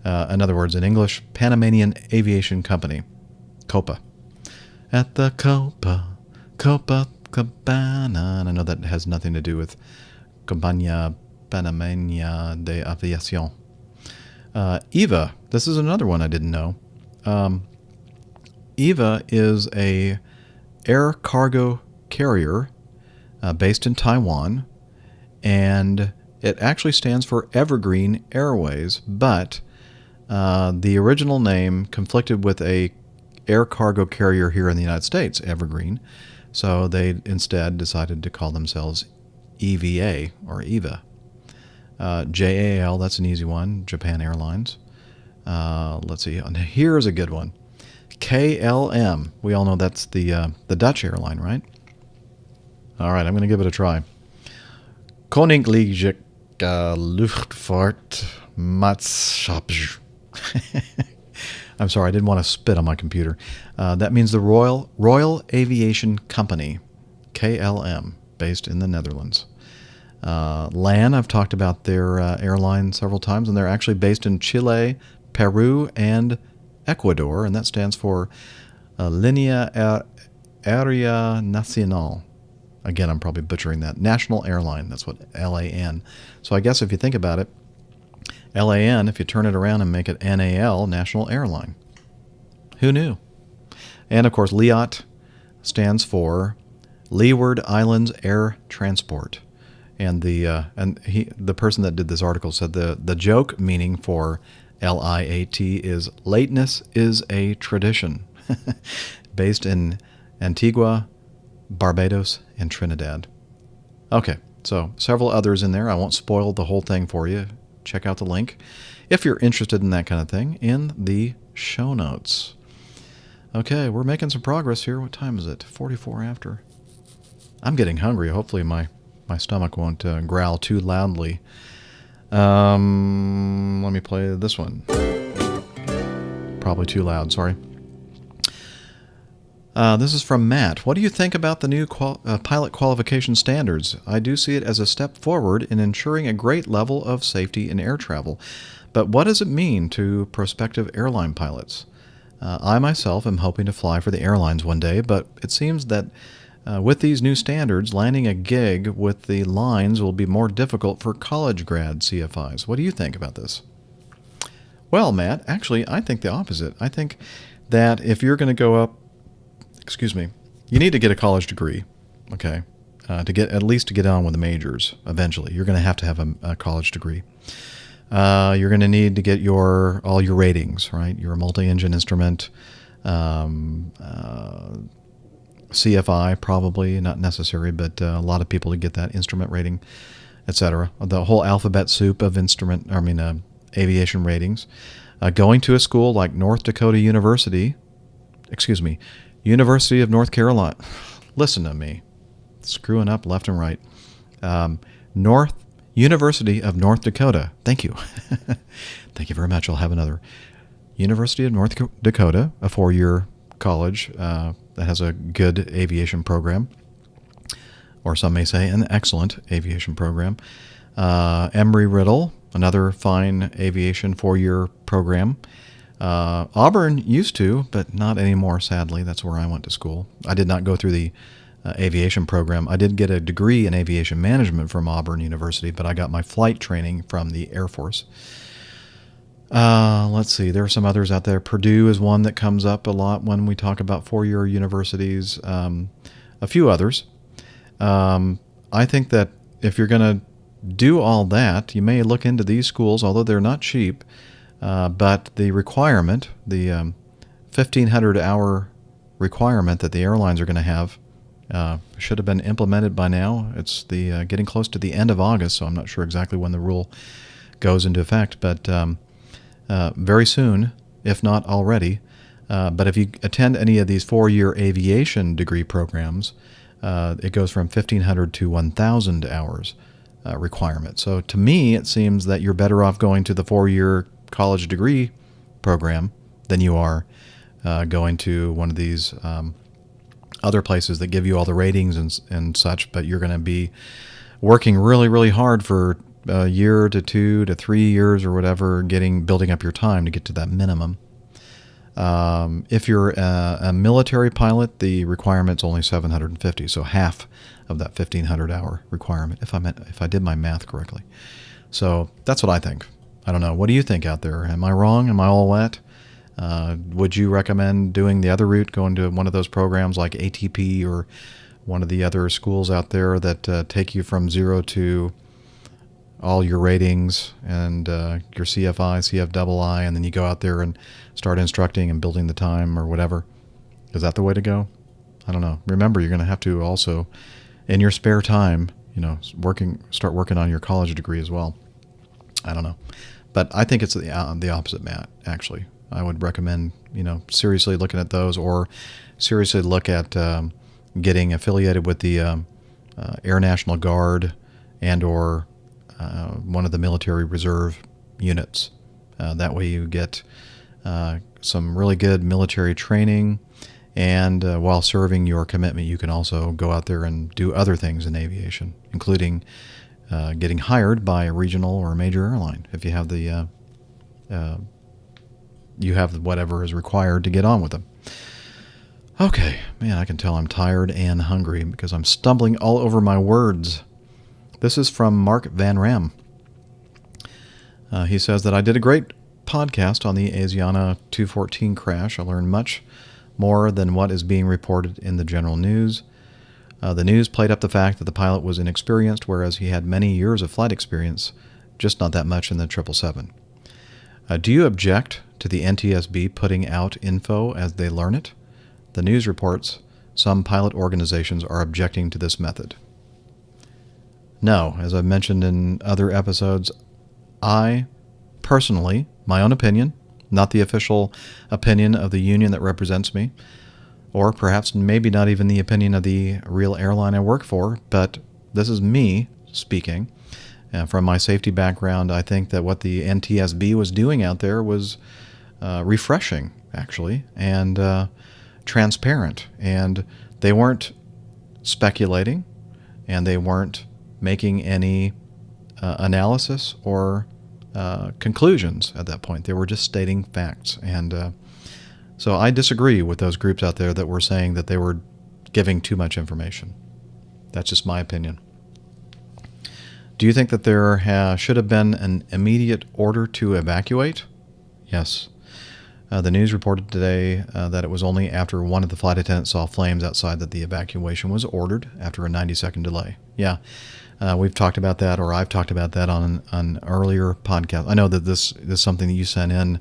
In other words, in English, Panamanian Aviation Company. COPA. At the Copacabana. And I know that has nothing to do with Compagnia Panamania de Aviación. EVA. This is another one I didn't know. EVA is a air cargo carrier based in Taiwan, and it actually stands for Evergreen Airways, but the original name conflicted with a air cargo carrier here in the United States, Evergreen, so they instead decided to call themselves EVA or EVA. JAL, that's an easy one, Japan Airlines. Let's see, and here's a good one. KLM. We all know that's the Dutch airline, right? All right, I'm going to give it a try. Koninklijke Luchtvaartmaatschappij. I'm sorry, I didn't want to spit on my computer. That means the Royal Aviation Company, KLM, based in the Netherlands. LAN, I've talked about their airline several times, and they're actually based in Chile, Peru, and Ecuador, and that stands for Línea Aérea Nacional. Again, I'm probably butchering that. National Airline, that's what LAN. So I guess if you think about it, LAN, if you turn it around and make it NAL, National Airline. Who knew? And of course, LIAT stands for Leeward Islands Air Transport. And the person that did this article said the joke meaning for LIAT is lateness is a tradition, based in Antigua, Barbados, and Trinidad. Okay, so several others in there. I won't spoil the whole thing for you. Check out the link if you're interested in that kind of thing in the show notes. Okay, we're making some progress here. What time is it? 44 after. I'm getting hungry. Hopefully my stomach won't growl too loudly. Let me play this one. Probably too loud, sorry. This is from Matt. What do you think about the new pilot qualification standards? I do see it as a step forward in ensuring a great level of safety in air travel. But what does it mean to prospective airline pilots? I myself am hoping to fly for the airlines one day, but it seems that with these new standards, landing a gig with the lines will be more difficult for college grad CFIs. What do you think about this? Well, Matt, actually, I think the opposite. I think that if you're going to go up, you need to get a college degree, okay, at least to get on with the majors eventually. You're going to have a college degree. You're going to need to get all your ratings, right? Your multi-engine instrument, CFI probably, not necessary, but a lot of people to get that instrument rating, etc. The whole alphabet soup of aviation ratings. Going to a school like North Dakota University, University of North Carolina. Listen to me, screwing up left and right. University of North Dakota. Thank you. Thank you very much. I'll have another. University of North Dakota, a 4-year college that has a good aviation program, or some may say an excellent aviation program. Embry-Riddle, another fine aviation 4-year program. Auburn used to, but not anymore, sadly. That's where I went to school. I did not go through the aviation program. I did get a degree in aviation management from Auburn University, but I got my flight training from the Air Force. Let's see. There are some others out there. Purdue is one that comes up a lot when we talk about 4-year universities. A few others. I think that if you're going to do all that, you may look into these schools, although they're not cheap. But the requirement, the 1,500-hour requirement that the airlines are going to have, should have been implemented by now. It's the getting close to the end of August, so I'm not sure exactly when the rule goes into effect, but very soon, if not already. But if you attend any of these 4-year aviation degree programs, it goes from 1,500 to 1,000 hours requirement. So to me, it seems that you're better off going to the 4-year college degree program than you are going to one of these other places that give you all the ratings and such, but you're going to be working really, really hard for a year to 2 to 3 years or whatever, building up your time to get to that minimum. If you're a military pilot, the requirement's only 750, so half of that 1,500-hour requirement, if I did my math correctly. So that's what I think. I don't know. What do you think out there? Am I wrong? Am I all wet? Would you recommend doing the other route, going to one of those programs like ATP or one of the other schools out there that take you from 0 to all your ratings and your CFI, CFII, and then you go out there and start instructing and building the time or whatever? Is that the way to go? I don't know. Remember, you're going to have to also, in your spare time, start working on your college degree as well. I don't know. But I think it's the opposite, Matt, actually. I would recommend, seriously looking at those, or seriously look at getting affiliated with the Air National Guard and or one of the military reserve units. That way you get some really good military training, and while serving your commitment, you can also go out there and do other things in aviation, including getting hired by a regional or a major airline if you have the whatever is required to get on with them. Okay, man, I can tell I'm tired and hungry because I'm stumbling all over my words. This is from Mark Van Ram. He says that I did a great podcast on the Asiana 214 crash. I learned much more than what is being reported in the general news. The news played up the fact that the pilot was inexperienced, whereas he had many years of flight experience, just not that much in the 777. Do you object to the NTSB putting out info as they learn it? The news reports some pilot organizations are objecting to this method. No, as I've mentioned in other episodes, I personally, my own opinion, not the official opinion of the union that represents me, or perhaps maybe not even the opinion of the real airline I work for, but this is me speaking. From my safety background, I think that what the NTSB was doing out there was refreshing, actually, and transparent. And they weren't speculating, and they weren't making any analysis or conclusions at that point. They were just stating facts. And so I disagree with those groups out there that were saying that they were giving too much information. That's just my opinion. Do you think that there should have been an immediate order to evacuate? Yes. The news reported today that it was only after one of the flight attendants saw flames outside that the evacuation was ordered after a 90-second delay. Yeah, we've talked about that, or I've talked about that on an earlier podcast. I know that this is something that you sent in.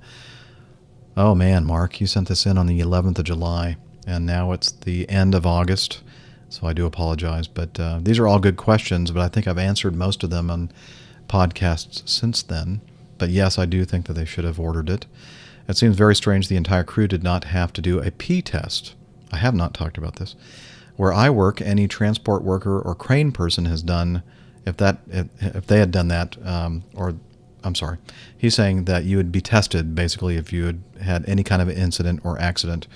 Oh man, Mark, you sent this in on the 11th of July, and now it's the end of August. So I do apologize, but these are all good questions, but I think I've answered most of them on podcasts since then. But yes, I do think that they should have ordered it. It seems very strange the entire crew did not have to do a P test. I have not talked about this. Where I work, any transport worker or crane person has done, if they had done that, he's saying that you would be tested basically if you had any kind of incident or accident.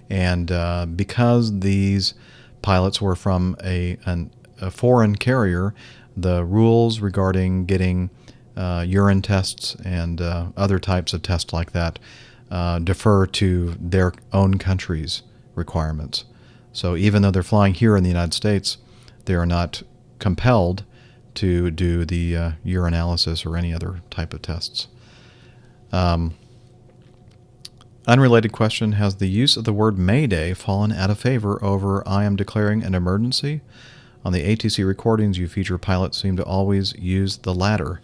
And because these pilots were from a foreign carrier, the rules regarding getting urine tests and other types of tests like that defer to their own country's requirements. So even though they're flying here in the United States, they are not compelled to do the urinalysis or any other type of tests. Unrelated question, has the use of the word Mayday fallen out of favor over I am declaring an emergency? On the ATC recordings you feature, pilots seem to always use the latter.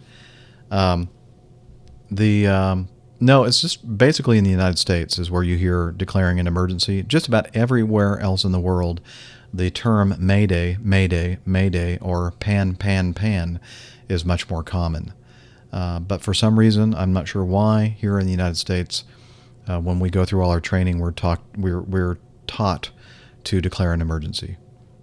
No, it's just basically in the United States is where you hear declaring an emergency. Just about everywhere else in the world, the term Mayday, Mayday, Mayday, or Pan, Pan, Pan is much more common. But for some reason, I'm not sure why, here in the United States, when we go through all our training, we're taught to declare an emergency.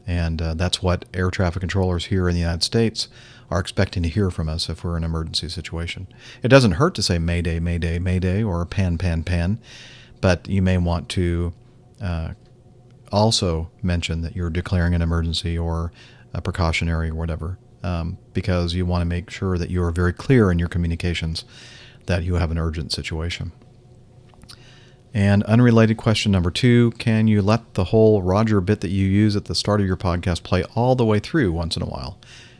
And that's what air traffic controllers here in the United States are expecting to hear from us if we're in an emergency situation. It doesn't hurt to say Mayday, Mayday, Mayday, or Pan, Pan, Pan, but you may want to also mention that you're declaring an emergency or a precautionary or whatever, because you want to make sure that you are very clear in your communications that you have an urgent situation. And unrelated question number 2, can you let the whole Roger bit that you use at the start of your podcast play all the way through once in a while?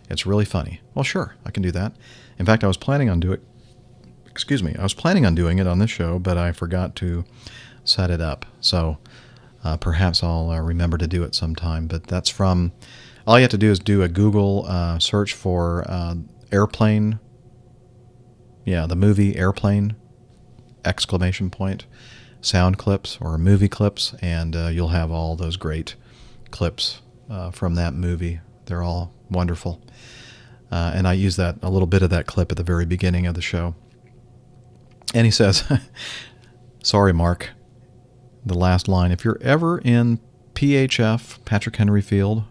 It's really funny. Well, sure, I can do that. In fact, I was planning on doing it on this show, but I forgot to set it up. So perhaps I'll remember to do it sometime. But that's from, all you have to do is do a Google search for Airplane. Yeah, the movie Airplane, ! Sound clips or movie clips, and you'll have all those great clips from that movie. They're all wonderful. And I use a little bit of that clip at the very beginning of the show. And he says, Sorry, Mark. The last line. If you're ever in PHF, Patrick Henry Field,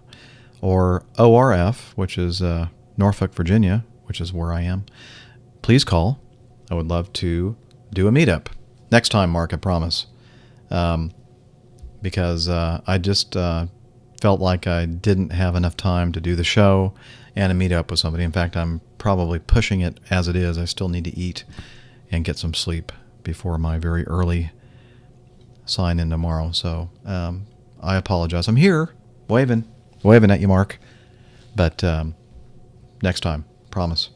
or ORF, which is Norfolk, Virginia, which is where I am, please call. I would love to do a meetup. Next time, Mark, I promise. Because I just felt like I didn't have enough time to do the show and a meetup with somebody. In fact, I'm probably pushing it as it is. I still need to eat and get some sleep before my very early sign in tomorrow. So I apologize. I'm here, waving at you, Mark. But next time, promise.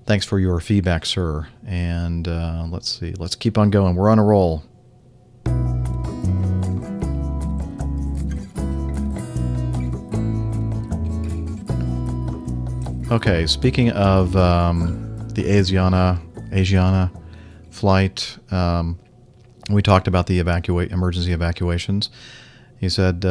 Thanks for your feedback, sir. And let's see. Let's keep on going. We're on a roll. Okay, speaking of the Asiana flight, we talked about the emergency evacuations. He said,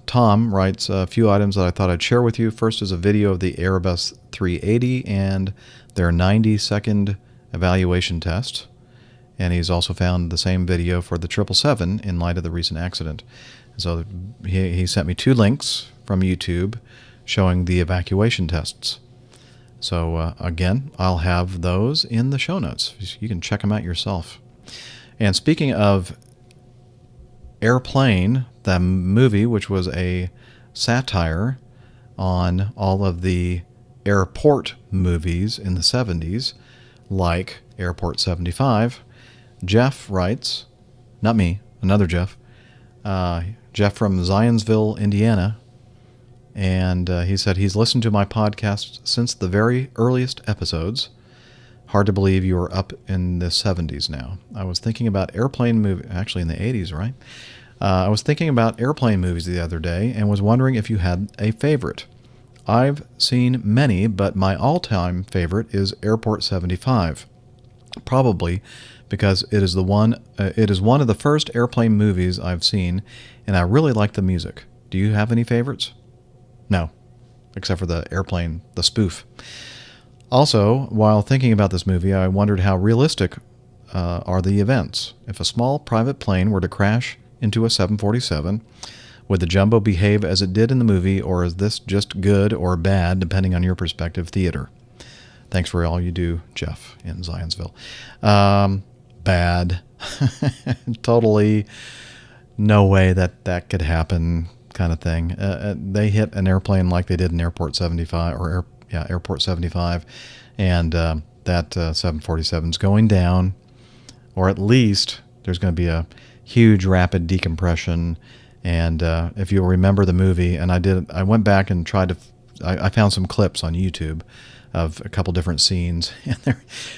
Tom writes a few items that I thought I'd share with you. First is a video of the Airbus 380 and their 90-second evaluation test. And he's also found the same video for the 777 in light of the recent accident. So he sent me 2 links from YouTube showing the evacuation tests. So again, I'll have those in the show notes. You can check them out yourself. And speaking of Airplane, the movie, which was a satire on all of the airport movies in the 70s, like Airport 75, Jeff writes, not me, another Jeff, Jeff from Zionsville, Indiana, and he said he's listened to my podcast since the very earliest episodes. Hard to believe you are up in the 70s now. I was thinking about airplane movies, actually in the 80s, right? I was thinking about airplane movies the other day and was wondering if you had a favorite. I've seen many, but my all-time favorite is Airport 75. Probably because it is one of the first airplane movies I've seen, and I really like the music. Do you have any favorites? No, except for the airplane, the spoof. Also, while thinking about this movie, I wondered how realistic are the events. If a small private plane were to crash into a 747, would the jumbo behave as it did in the movie, or is this just good or bad, depending on your perspective, theater? Thanks for all you do, Jeff in Zionsville. Bad. Totally no way that could happen kind of thing. They hit an airplane like they did in Airport 75, Airport 75, and that 747's going down, or at least there's going to be a huge rapid decompression. And if you'll remember the movie, and I went back and I found some clips on YouTube of a couple different scenes, and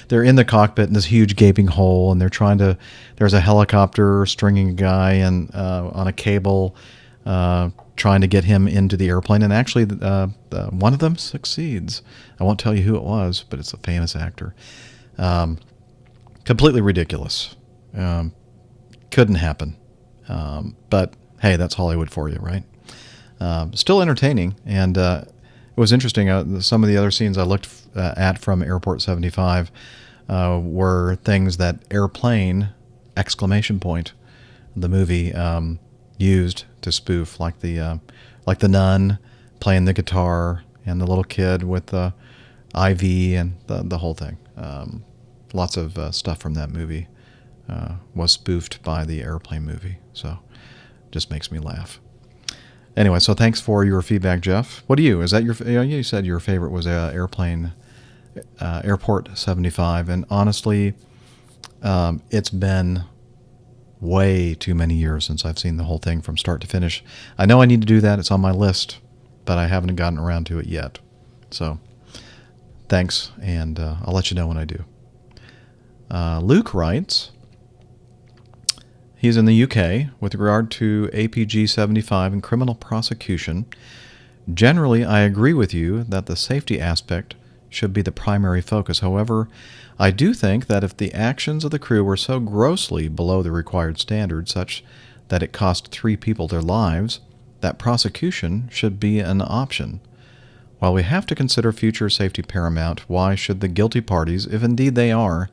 they're in the cockpit in this huge gaping hole, and there's a helicopter stringing a guy and on a cable, trying to get him into the airplane, and actually one of them succeeds. I won't tell you who it was, but it's a famous actor. Completely ridiculous. Couldn't happen. But hey, that's Hollywood for you, right? Still entertaining, and it was interesting. Some of the other scenes I looked at from Airport 75 were things that Airplane! The movie used to spoof, like the nun playing the guitar and the little kid with the IV and the whole thing. Lots of stuff from that movie was spoofed by the Airplane movie, so just makes me laugh. Anyway, so thanks for your feedback, Jeff. What do you? Is that you said your favorite was Airport 75, and honestly, it's been way too many years since I've seen the whole thing from start to finish. I know I need to do that. It's on my list, but I haven't gotten around to it yet. So thanks, and I'll let you know when I do. Luke writes, he's in the UK. With regard to APG 75 and criminal prosecution, generally I agree with you that the safety aspect should be the primary focus. However, I do think that if the actions of the crew were so grossly below the required standard, such that it cost 3 people their lives, that prosecution should be an option. While we have to consider future safety paramount, why should the guilty parties, if indeed they are,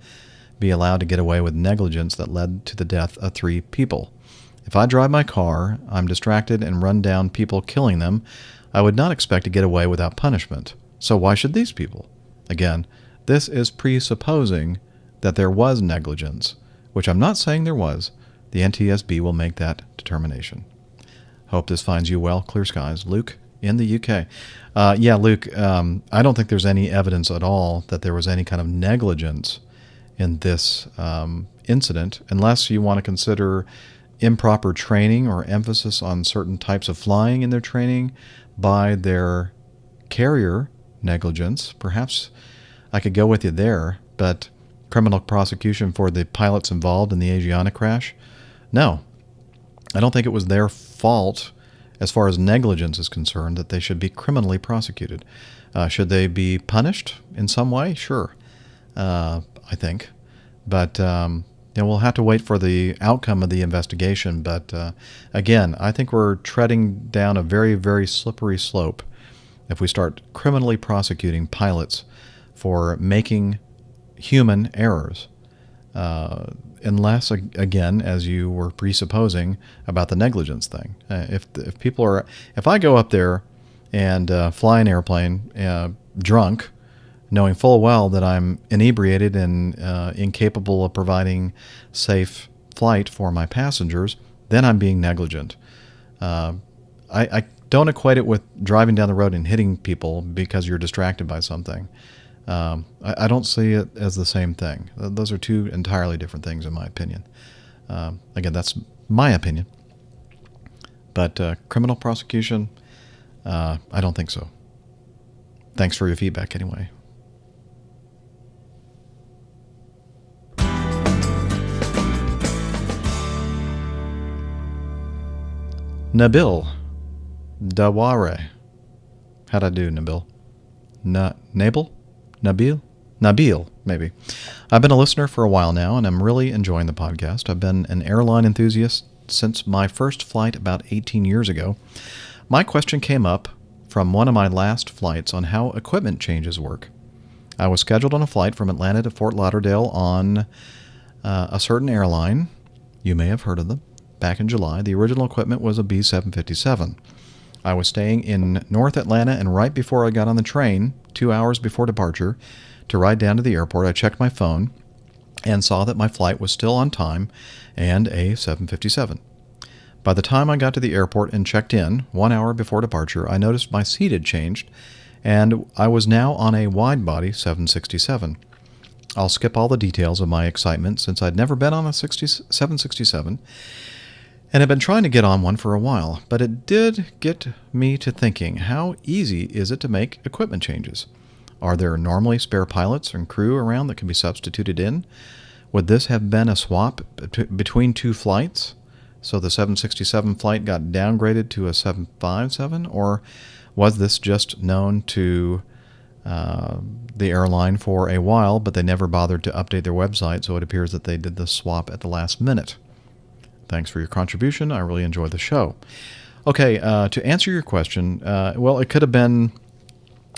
be allowed to get away with negligence that led to the death of 3 people. If I drive my car, I'm distracted and run down people killing them, I would not expect to get away without punishment. So why should these people? Again, this is presupposing that there was negligence, which I'm not saying there was. The NTSB will make that determination. Hope this finds you well. Clear skies. Luke in the UK. Yeah, Luke, I don't think there's any evidence at all that there was any kind of negligence in this incident, unless you want to consider improper training or emphasis on certain types of flying in their training by their carrier negligence. Perhaps I could go with you there, but criminal prosecution for the pilots involved in the Asiana crash? No. I don't think it was their fault as far as negligence is concerned that they should be criminally prosecuted. Should they be punished in some way? Sure, I think. But we'll have to wait for the outcome of the investigation. But again, I think we're treading down a very, very slippery slope if we start criminally prosecuting pilots for making human errors. Unless, again, as you were presupposing about the negligence thing. If I go up there and fly an airplane drunk, knowing full well that I'm inebriated and incapable of providing safe flight for my passengers, then I'm being negligent. I don't equate it with driving down the road and hitting people because you're distracted by something. I don't see it as the same thing. Those are 2 entirely different things, in my opinion. Again, that's my opinion. But criminal prosecution, I don't think so. Thanks for your feedback, anyway. Nabil Daware. How'd I do, Nabil? Nabil, maybe. I've been a listener for a while now, and I'm really enjoying the podcast. I've been an airline enthusiast since my first flight about 18 years ago. My question came up from one of my last flights on how equipment changes work. I was scheduled on a flight from Atlanta to Fort Lauderdale on a certain airline. You may have heard of them. Back in July, the original equipment was a B-757. I was staying in North Atlanta, and right before I got on the train, 2 hours before departure, to ride down to the airport, I checked my phone and saw that my flight was still on time and a 757. By the time I got to the airport and checked in, 1 hour before departure, I noticed my seat had changed, and I was now on a wide-body 767. I'll skip all the details of my excitement since I'd never been on a 767, and had been trying to get on one for a while, but it did get me to thinking, how easy is it to make equipment changes? Are there normally spare pilots and crew around that can be substituted in? Would this have been a swap between 2 flights? So the 767 flight got downgraded to a 757? Or was this just known to the airline for a while, but they never bothered to update their website, so it appears that they did the swap at the last minute? Thanks for your contribution. I really enjoy the show. Okay, to answer your question, well, it could have been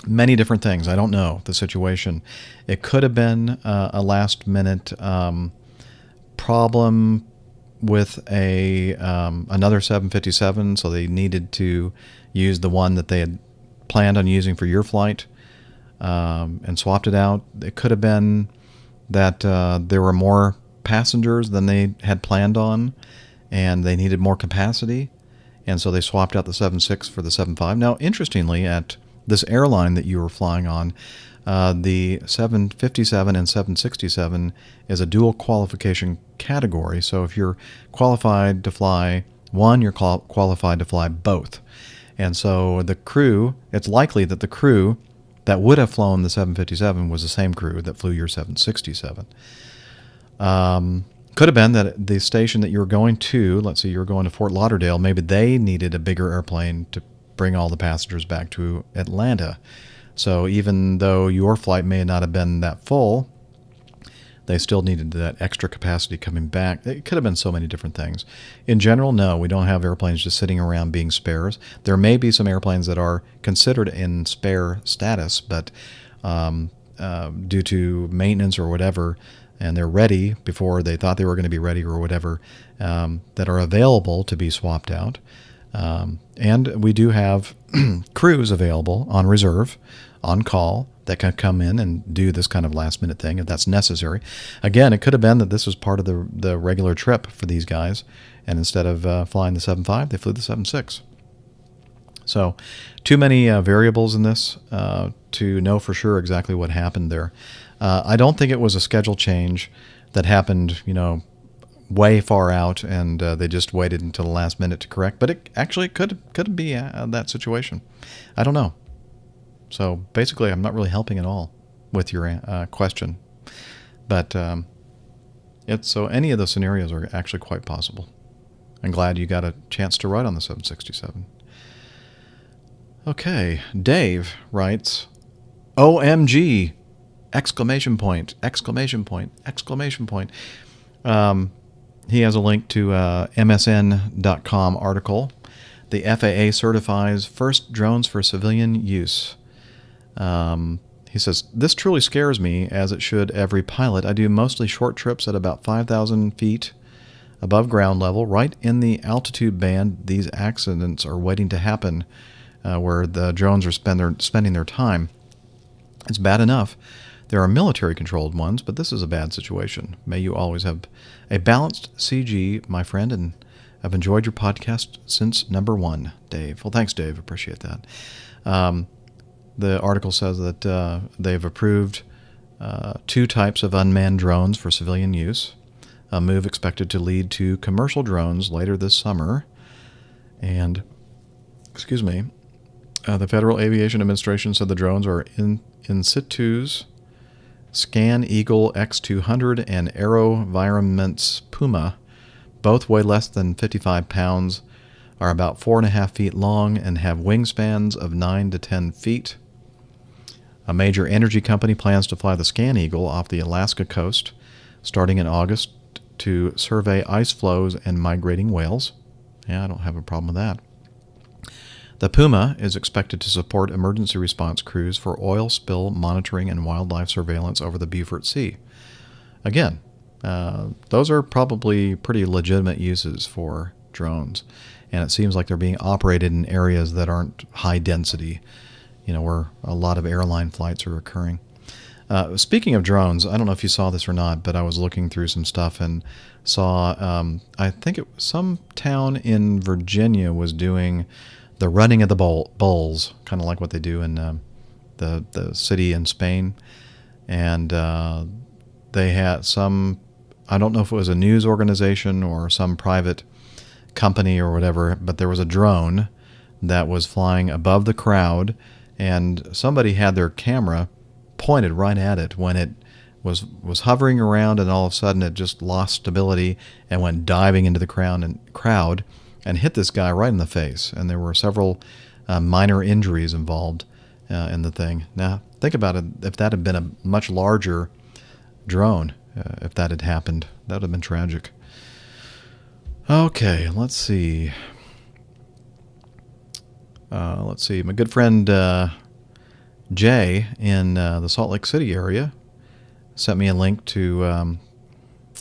many different things. I don't know the situation. It could have been a last-minute problem with another 757, so they needed to use the one that they had planned on using for your flight and swapped it out. It could have been that there were more passengers than they had planned on, and they needed more capacity, and so they swapped out the 76 for the 75. Now, interestingly, at this airline that you were flying on, the 757 and 767 is a dual qualification category. So if you're qualified to fly one, you're qualified to fly both. And so the crew, it's likely that the crew that would have flown the 757 was the same crew that flew your 767. Could have been that the station that you were going to, let's say you were going to Fort Lauderdale, maybe they needed a bigger airplane to bring all the passengers back to Atlanta. So even though your flight may not have been that full, they still needed that extra capacity coming back. It could have been so many different things. In general, no, we don't have airplanes just sitting around being spares. There may be some airplanes that are considered in spare status, but due to maintenance or whatever, and they're ready before they thought they were going to be ready or whatever, that are available to be swapped out. And we do have crews available on reserve, on call, that can come in and do this kind of last-minute thing if that's necessary. Again, it could have been that this was part of the regular trip for these guys, and instead of flying the 7.5, they flew the 7.6. So too many variables in this to know for sure exactly what happened there. I don't think it was a schedule change that happened, way far out, and they just waited until the last minute to correct. But it actually could be that situation. I don't know. So basically, I'm not really helping at all with your question. But so any of those scenarios are actually quite possible. I'm glad you got a chance to ride on the 767. Okay, Dave writes, OMG! Exclamation point, exclamation point, exclamation point. He has a link to MSN.com article. The FAA certifies first drones for civilian use. He says, this truly scares me, as it should every pilot. I do mostly short trips at about 5,000 feet above ground level. Right in the altitude band, these accidents are waiting to happen, where the drones are spending their time. It's bad enough. There are military-controlled ones, but this is a bad situation. May you always have a balanced CG, my friend, and I've enjoyed your podcast since number 1, Dave. Well, thanks, Dave. Appreciate that. The article says that they've approved 2 types of unmanned drones for civilian use, a move expected to lead to commercial drones later this summer. And, the Federal Aviation Administration said the drones are in situ's Scan Eagle X200 and AeroVironment's Puma. Both weigh less than 55 pounds, are about 4.5 feet long, and have wingspans of 9 to 10 feet. A major energy company plans to fly the Scan Eagle off the Alaska coast starting in August to survey ice flows and migrating whales. Yeah, I don't have a problem with that. The Puma is expected to support emergency response crews for oil spill monitoring and wildlife surveillance over the Beaufort Sea. Again, those are probably pretty legitimate uses for drones, and it seems like they're being operated in areas that aren't high density, where a lot of airline flights are occurring. Speaking of drones, I don't know if you saw this or not, but I was looking through some stuff and saw, I think it was some town in Virginia was doing the running of the bulls, kind of like what they do in the city in Spain. And they had some, I don't know if it was a news organization or some private company or whatever, but there was a drone that was flying above the crowd, and somebody had their camera pointed right at it when it was hovering around, and all of a sudden it just lost stability and went diving into the crowd and hit this guy right in the face. And there were several minor injuries involved in the thing. Now, think about it. If that had been a much larger drone, if that had happened, that would have been tragic. Okay, let's see. My good friend Jay in the Salt Lake City area sent me a link to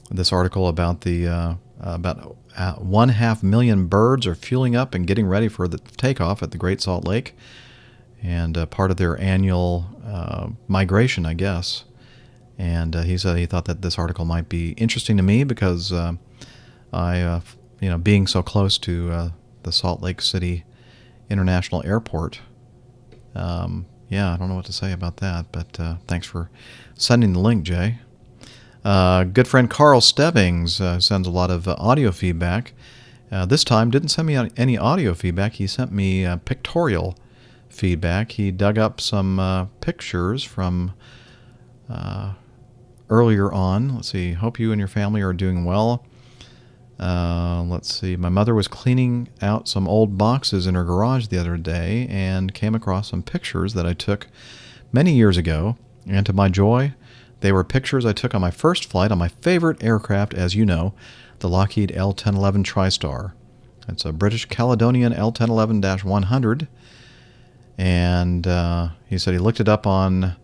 this article about the about 1.5 million birds are fueling up and getting ready for the takeoff at the Great Salt Lake, and part of their annual migration, I guess. And he said he thought that this article might be interesting to me because I, being so close to the Salt Lake City International Airport, I don't know what to say about that, but thanks for sending the link, Jay. Good friend Carl Stebbings sends a lot of audio feedback. This time didn't send me any audio feedback. He sent me pictorial feedback. He dug up some pictures from earlier on. Let's see. Hope you and your family are doing well. Let's see. My mother was cleaning out some old boxes in her garage the other day and came across some pictures that I took many years ago. And to my joy, they were pictures I took on my first flight on my favorite aircraft, as you know, the Lockheed L-1011 TriStar. It's a British Caledonian L-1011-100. And he said he looked it up on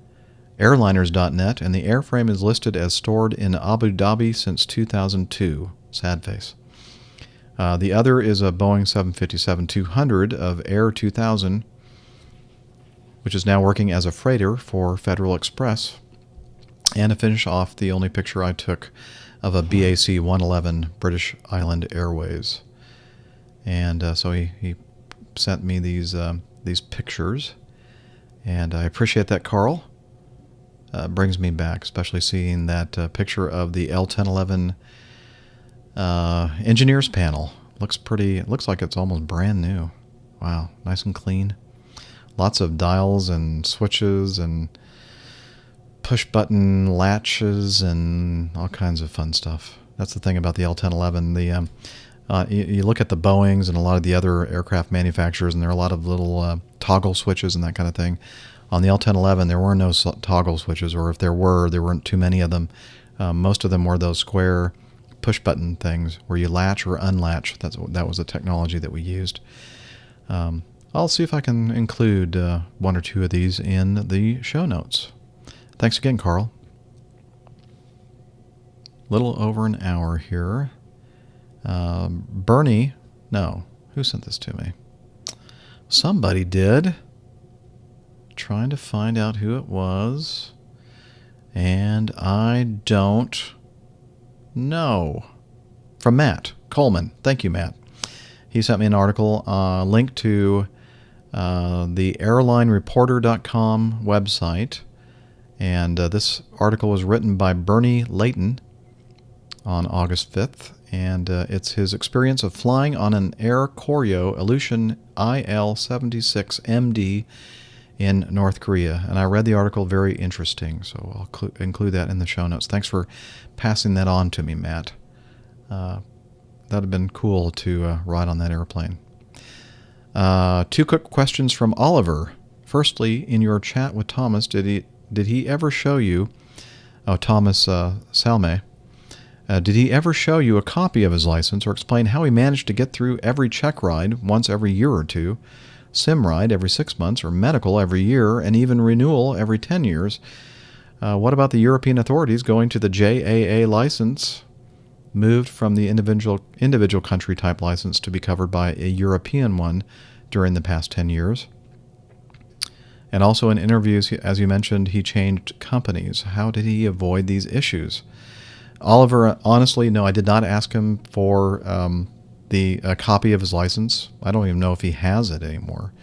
airliners.net, and the airframe is listed as stored in Abu Dhabi since 2002. Sad face. The other is a Boeing 757-200 of Air 2000, which is now working as a freighter for Federal Express. And to finish off, the only picture I took of a BAC 111 British Island Airways. And so he sent me these pictures, and I appreciate that, Carl. Brings me back, especially seeing that picture of the L1011 engineers panel. It looks like it's almost brand new. Wow, nice and clean. Lots of dials and switches and push button latches and all kinds of fun stuff. That's the thing about the L1011. You look at the Boeings and a lot of the other aircraft manufacturers, and there are a lot of little toggle switches and that kind of thing. On the L1011, there were no toggle switches, or if there weren't too many of them. Most of them were those square push button things where you latch or unlatch. That was the technology that we used. I'll see if I can include one or two of these in the show notes. Thanks again, Carl. Little over an hour here. Bernie, no, who sent this to me? Somebody did. Trying to find out who it was, and I don't know. From Matt Coleman. Thank you, Matt. He sent me an article, link to the airlinereporter.com website, and this article was written by Bernie Layton on August 5th, and it's his experience of flying on an Air Koryo Aleutian IL-76MD in North Korea. And I read the article, very interesting, so I'll include that in the show notes. Thanks for passing that on to me, Matt. That would have been cool to ride on that airplane. Two quick questions from Oliver. Firstly, in your chat with Thomas, did he ever show you, Thomas Salme, did he ever show you a copy of his license or explain how he managed to get through every check ride once every year or two, sim ride every 6 months, or medical every year, and even renewal every 10 years? What about the European authorities going to the JAA license, moved from the individual country type license to be covered by a European one during the past 10 years? And also in interviews, as you mentioned, he changed companies. How did he avoid these issues? Oliver, honestly, no, I did not ask him for the copy of his license. I don't even know if he has it anymore.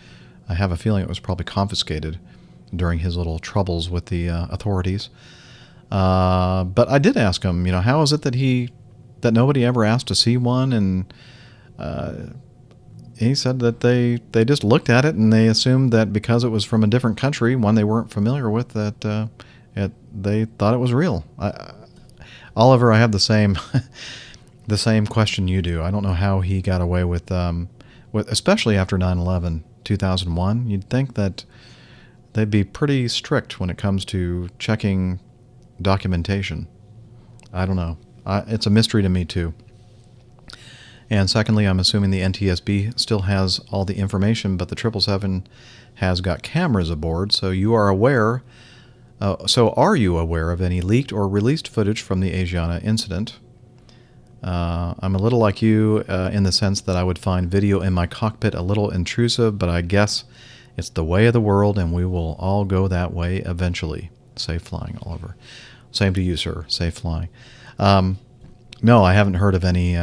I have a feeling it was probably confiscated during his little troubles with the authorities. But I did ask him, how is it that nobody ever asked to see one? And he said that they just looked at it and they assumed that because it was from a different country, one they weren't familiar with, that they thought it was real. Oliver, I have the same question you do. I don't know how he got away with especially after 9/11, 2001. You'd think that they'd be pretty strict when it comes to checking documentation. I don't know. It's a mystery to me too. And secondly, I'm assuming the NTSB still has all the information, but the 777 has got cameras aboard, so you are aware. So are you aware of any leaked or released footage from the Asiana incident? I'm a little like you in the sense that I would find video in my cockpit a little intrusive, but I guess it's the way of the world and we will all go that way eventually. Safe flying, Oliver. Same to you, sir. Safe flying. No, I haven't heard of any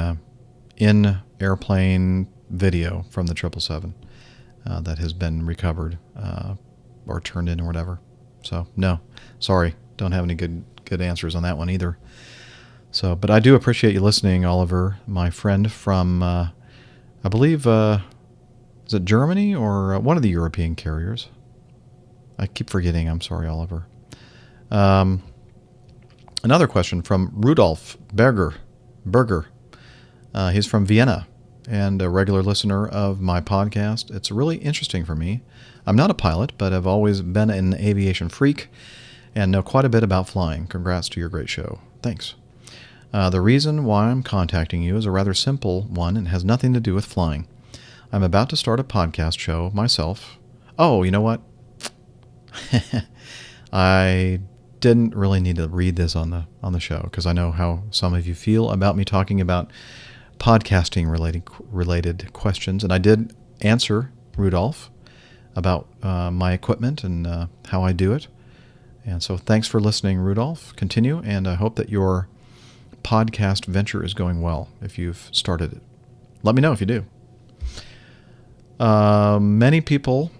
in-airplane video from the 777 that has been recovered or turned in or whatever. So, no, sorry, don't have any good answers on that one either. So, but I do appreciate you listening, Oliver, my friend from, I believe, is it Germany or one of the European carriers? I keep forgetting. I'm sorry, Oliver. Another question from Rudolf Berger. He's from Vienna and a regular listener of my podcast. It's really interesting for me. I'm not a pilot, but I've always been an aviation freak and know quite a bit about flying. Congrats to your great show. Thanks. The reason why I'm contacting you is a rather simple one and has nothing to do with flying. I'm about to start a podcast show myself. Oh, you know what? I didn't really need to read this on the show because I know how some of you feel about me talking about podcasting related questions, and I did answer Rudolph about my equipment and how I do it. And so thanks for listening, Rudolph. Continue, and I hope that your podcast venture is going well if you've started it. Let me know if you do. Many people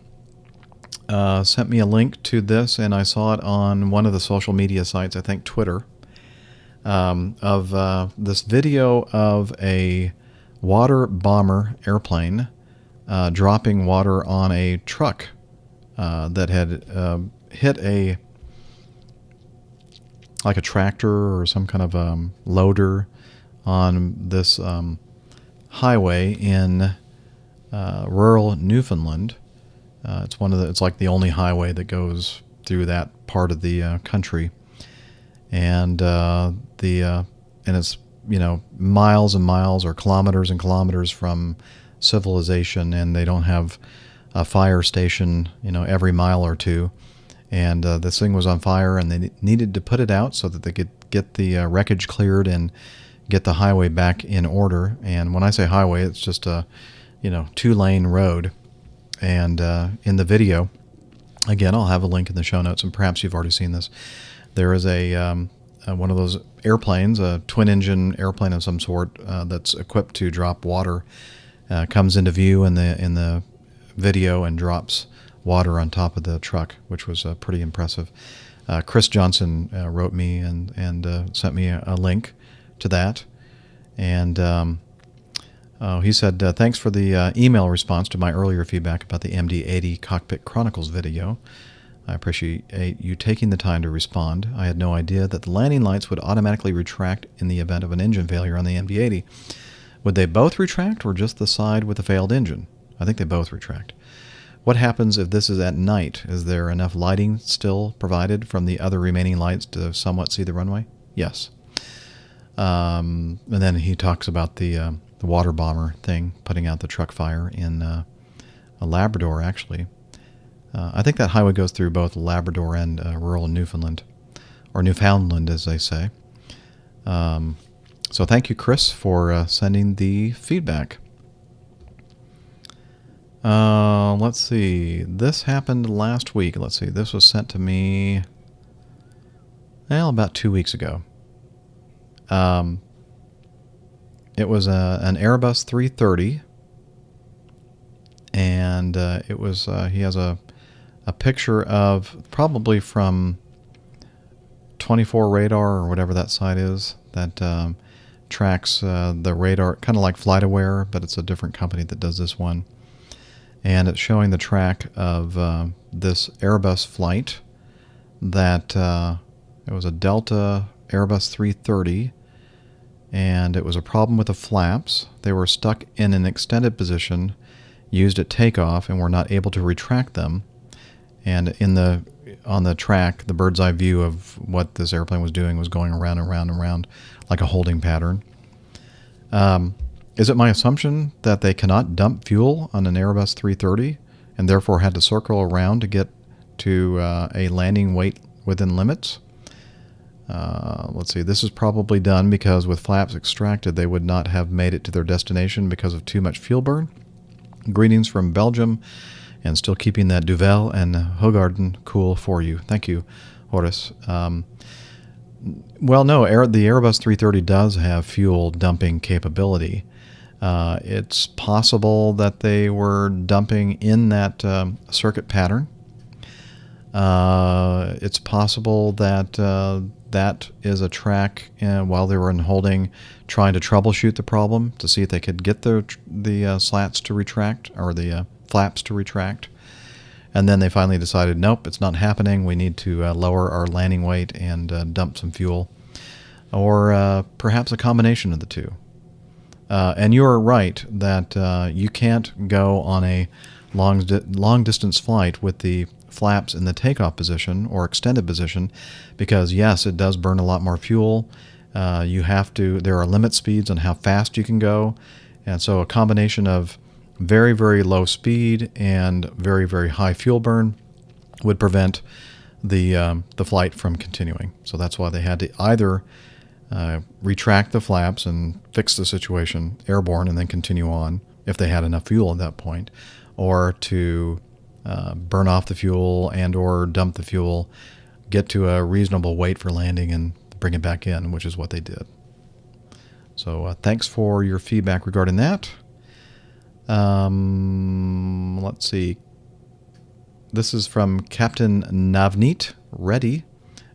sent me a link to this, and I saw it on one of the social media sites, I think Twitter, of this video of a water bomber airplane dropping water on a truck that had hit a tractor or some kind of loader on this highway in rural Newfoundland. It's like the only highway that goes through that part of the country, and it's miles and miles or kilometers and kilometers from civilization, and they don't have a fire station every mile or two. And this thing was on fire, and they needed to put it out so that they could get the wreckage cleared and get the highway back in order. And when I say highway, it's just a 2-lane road. And in the video, again, I'll have a link in the show notes, and perhaps you've already seen this. There is one of those airplanes, a twin-engine airplane of some sort that's equipped to drop water, comes into view in the video and drops water on top of the truck, which was pretty impressive. Chris Johnson wrote me and sent me a link to that. And he said, thanks for the email response to my earlier feedback about the MD-80 Cockpit Chronicles video. I appreciate you taking the time to respond. I had no idea that the landing lights would automatically retract in the event of an engine failure on the MD-80. Would they both retract or just the side with the failed engine? I think they both retract. What happens if this is at night? Is there enough lighting still provided from the other remaining lights to somewhat see the runway? Yes. And then he talks about the water bomber thing, putting out the truck fire in a Labrador, actually. I think that highway goes through both Labrador and rural Newfoundland, or Newfoundland, as they say. So thank you, Chris, for sending the feedback. Let's see. This happened last week. Let's see. This was sent to me, about 2 weeks ago. It was an Airbus 330, and it was he has a picture of, probably from 24 Radar or whatever that site is that tracks the radar, kind of like FlightAware, but it's a different company that does this one. And it's showing the track of this Airbus flight that it was a Delta Airbus 330, and it was a problem with the flaps. They were stuck in an extended position used at takeoff and were not able to retract them. And on the track, the bird's eye view of what this airplane was doing was going around and around and around like a holding pattern. Is it my assumption that they cannot dump fuel on an Airbus 330 and therefore had to circle around to get to a landing weight within limits? Let's see. This is probably done because with flaps extracted, they would not have made it to their destination because of too much fuel burn. Greetings from Belgium, and still keeping that Duvel and Hogarden cool for you. Thank you, Horace. Well, no, the Airbus 330 does have fuel dumping capability. It's possible that they were dumping in that circuit pattern. It's possible that that is a track while they were in holding, trying to troubleshoot the problem to see if they could get the slats to retract, or the flaps to retract. And then they finally decided, nope, it's not happening. We need to lower our landing weight and dump some fuel. Or perhaps a combination of the two. And you're right that you can't go on a long distance flight with the flaps in the takeoff position or extended position, because yes, it does burn a lot more fuel. There are limit speeds on how fast you can go. And so a combination of very, very low speed and very, very high fuel burn would prevent the flight from continuing. So that's why they had to either retract the flaps and fix the situation airborne and then continue on if they had enough fuel at that point, or to burn off the fuel and or dump the fuel, get to a reasonable weight for landing and bring it back in, which is what they did. So thanks for your feedback regarding that. Let's see. This is from Captain Navneet Reddy.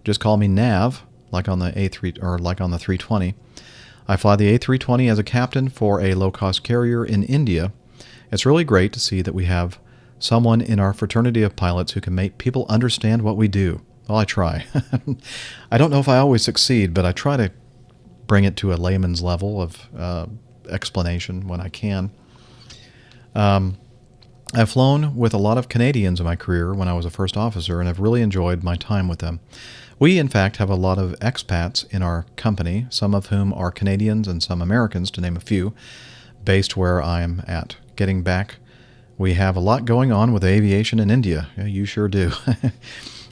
Just call me Nav, like on the A3 or like on the 320. I fly the A320 as a captain for a low-cost carrier in India. It's really great to see that we have someone in our fraternity of pilots who can make people understand what we do. Well, I try. I don't know if I always succeed, but I try to bring it to a layman's level of explanation when I can. I've flown with a lot of Canadians in my career when I was a first officer, and I've really enjoyed my time with them. We, in fact, have a lot of expats in our company, some of whom are Canadians and some Americans, to name a few, based where I'm at. Getting back, we have a lot going on with aviation in India. Yeah, you sure do. And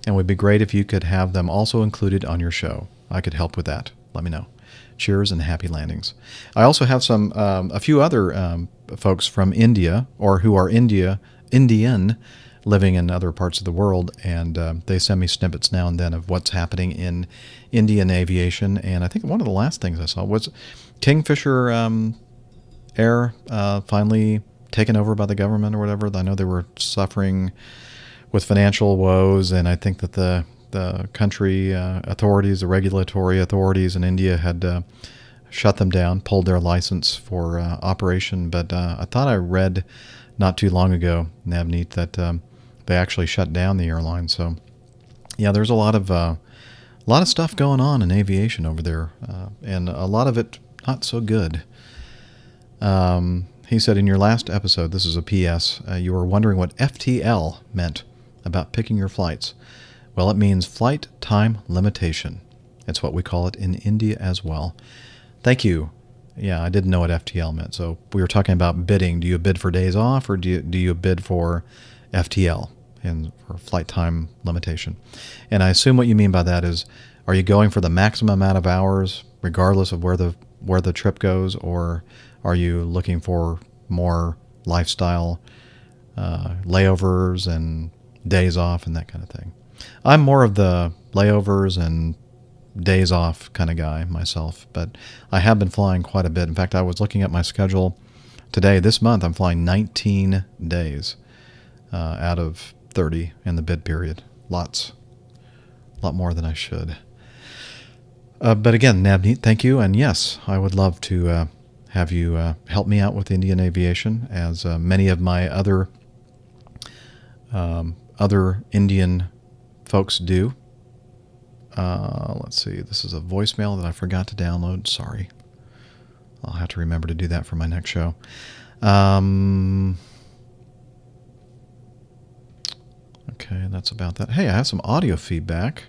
it would be great if you could have them also included on your show. I could help with that. Let me know. Cheers and happy landings. I also have a few other folks from India, or who are Indian, living in other parts of the world, and they send me snippets now and then of what's happening in Indian aviation. And I think one of the last things I saw was Kingfisher Air finally taken over by the government or whatever. I know they were suffering with financial woes, and I think that the country authorities, the regulatory authorities in India had shut them down, pulled their license for operation. But I thought I read not too long ago, Navneet, that they actually shut down the airline. So yeah, there's a lot of stuff going on in aviation over there, and a lot of it not so good. He said in your last episode, this is a PS, you were wondering what FTL meant about picking your flights. Well, it means flight time limitation. It's what we call it in India as well. Thank you. Yeah, I didn't know what FTL meant. So we were talking about bidding. Do you bid for days off, or do you bid for FTL, and for flight time limitation? And I assume what you mean by that is, are you going for the maximum amount of hours regardless of where the trip goes, or are you looking for more lifestyle layovers and days off and that kind of thing? I'm more of the layovers and days off kind of guy myself, but I have been flying quite a bit. In fact, I was looking at my schedule today. This month, I'm flying 19 days out of 30 in the bid period. A lot more than I should. But again, Navneet, thank you. And yes, I would love to have you help me out with Indian aviation, as many of my other Indian folks do. Let's see. This is a voicemail that I forgot to download. Sorry. I'll have to remember to do that for my next show. Okay, that's about that. Hey, I have some audio feedback.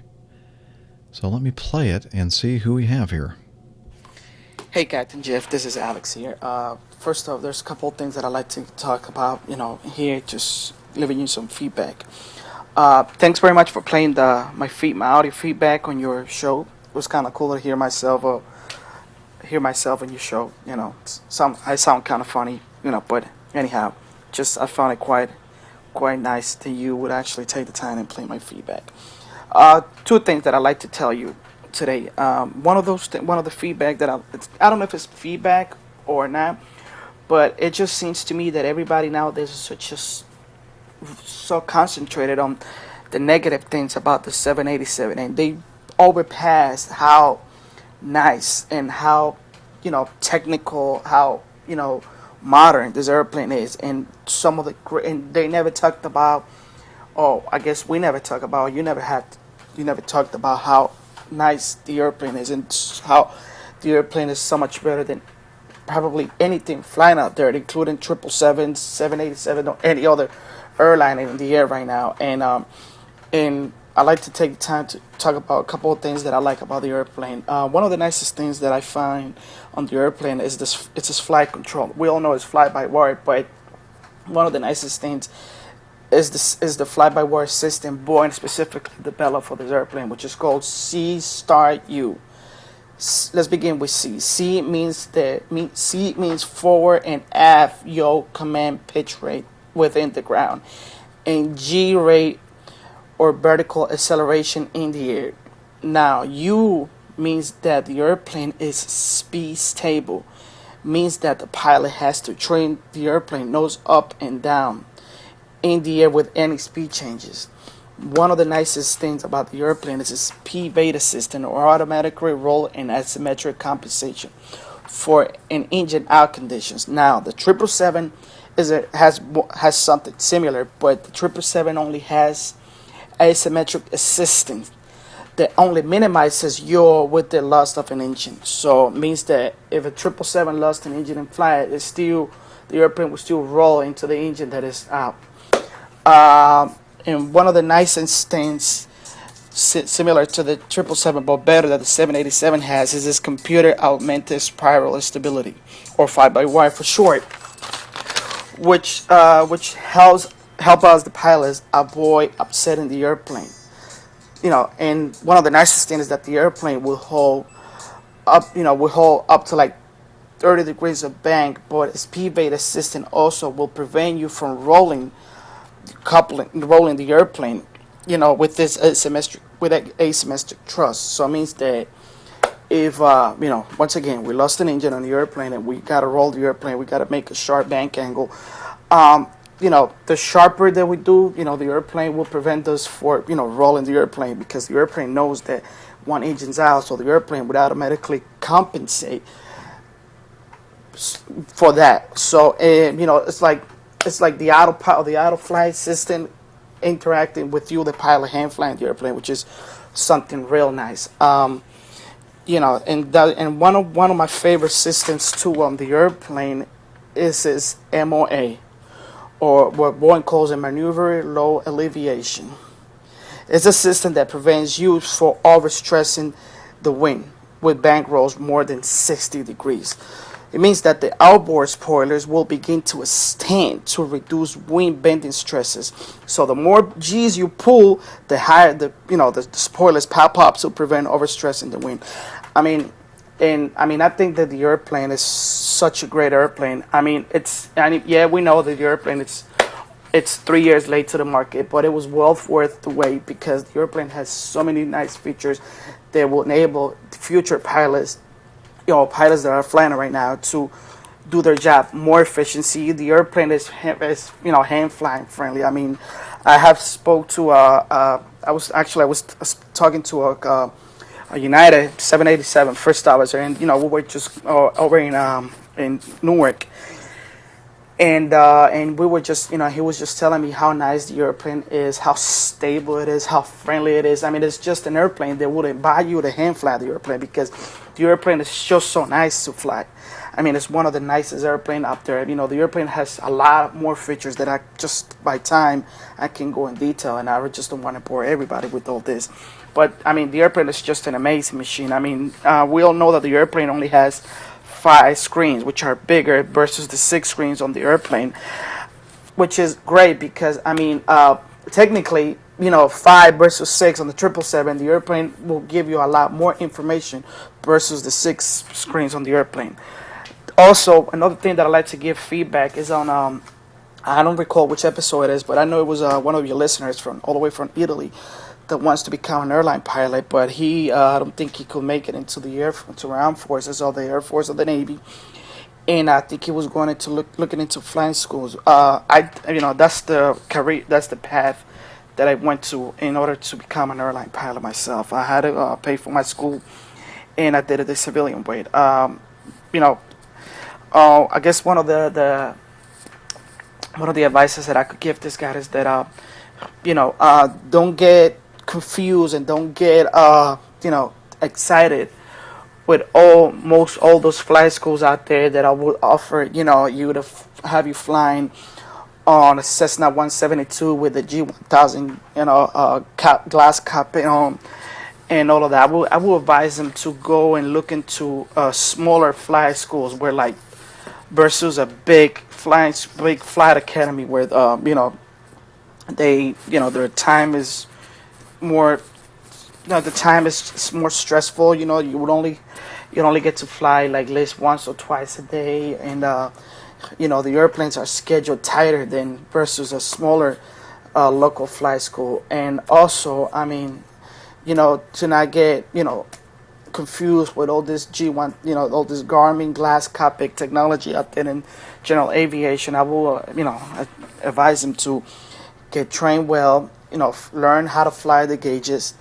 So let me play it and see who we have here. Hey, Captain Jeff, this is Alex here. First off, there's a couple of things that I'd like to talk about, here, just leaving you some feedback. Thanks very much for playing my audio feedback on your show. It was kind of cool to hear myself in your show. I sound kind of funny, but anyhow, I found it quite nice that you would actually take the time and play my feedback. Two things that I'd like to tell you today. One of the feedback that I don't know if it's feedback or not, but it just seems to me that everybody nowadays is so concentrated on the negative things about the 787, and they overpass how nice and how technical, how modern this airplane is, and and they never talked about. Oh, I guess we never talk about. You never talked about how nice the airplane is, and how the airplane is so much better than probably anything flying out there, including 777, 787, or any other airline in the air right now. And I like to take time to talk about a couple of things that I like about the airplane. One of the nicest things that I find on the airplane is it's flight control. We all know it's fly by wire, but one of the nicest things is the fly-by-wire system Boeing specifically developed for this airplane, which is called C Star U. Let's begin with C. C means forward and aft yaw command pitch rate within the ground, and G rate or vertical acceleration in the air. Now U means that the airplane is speed stable, means that the pilot has to train the airplane nose up and down in the air with any speed changes. One of the nicest things about the airplane is its P-beta system, or automatically roll and asymmetric compensation for an engine out conditions. Now the 777 has something similar, but the 777 only has asymmetric assistance that only minimizes yaw with the loss of an engine. So it means that if a 777 lost an engine in flight, the airplane will still roll into the engine that is out. And one of the nicest things, similar to the 777 but better, that the 787 has is this computer augmented spiral stability, or fly-by-wire for short, which help us the pilots avoid upsetting the airplane. And one of the nicest things is that the airplane will hold up to like 30 degrees of bank, but its P-beta system also will prevent you from rolling the airplane, with this asymmetric thrust. So it means that if once again we lost an engine on the airplane and we gotta roll the airplane, we gotta make a sharp bank angle. The sharper that we do, the airplane will prevent us for rolling the airplane, because the airplane knows that one engine's out, so the airplane would automatically compensate for that. So it's like the auto flight system interacting with you, the pilot, hand flying the airplane, which is something real nice. And one of my favorite systems too on the airplane is this MOA, or what Boeing calls a maneuver low alleviation. It's a system that prevents you from overstressing the wing with bank rolls more than 60 degrees. It means that the outboard spoilers will begin to extend to reduce wing bending stresses. So the more G's you pull, the higher the spoilers pop up to prevent overstressing the wing. I think that the airplane is such a great airplane. We know that the airplane it's 3 years late to the market, but it was well worth the wait, because the airplane has so many nice features that will enable future pilots that are flying right now to do their job more efficiency. The airplane is hand flying friendly. I have spoke to I was talking to a United 787 first officer, and we were just over in Newark, and we were just he was just telling me how nice the airplane is, how stable it is, how friendly it is. It's just an airplane that wouldn't buy you to hand fly the airplane, because the airplane is just so nice to fly. It's one of the nicest airplane up there. The airplane has a lot more features that by time I can go in detail, and I just don't want to bore everybody with all this. But the airplane is just an amazing machine. We all know that the airplane only has 5 screens, which are bigger versus the 6 screens on the airplane, which is great because technically 5 versus 6 on the 777, the airplane will give you a lot more information versus the 6 screens on the airplane. Also, another thing that I like to give feedback is on I don't recall which episode it is, but I know it was one of your listeners all the way from Italy that wants to become an airline pilot, but I don't think he could make it into the armed forces or the Air Force or the Navy, and I think he was going into looking into flying schools. That's the career, that's the path that I went to in order to become an airline pilot myself. I had to pay for my school, and I did it the civilian way. I guess one of the advices that I could give this guy is that don't get confused and don't get excited with almost all those flight schools out there that I would offer you to have you flying on a Cessna 172 with the G1000 glass cockpit on and all of that. I will advise them to go and look into smaller flight schools versus a big flight academy where They, their time is more, the time is more stressful. You only get to fly like at least once or twice a day, and the airplanes are scheduled tighter than versus a smaller local flight school. And also, I mean, to not get confused with all this G1, all this Garmin glass cockpit technology out there in general aviation, I will, advise him to get trained well, learn how to fly the gauges,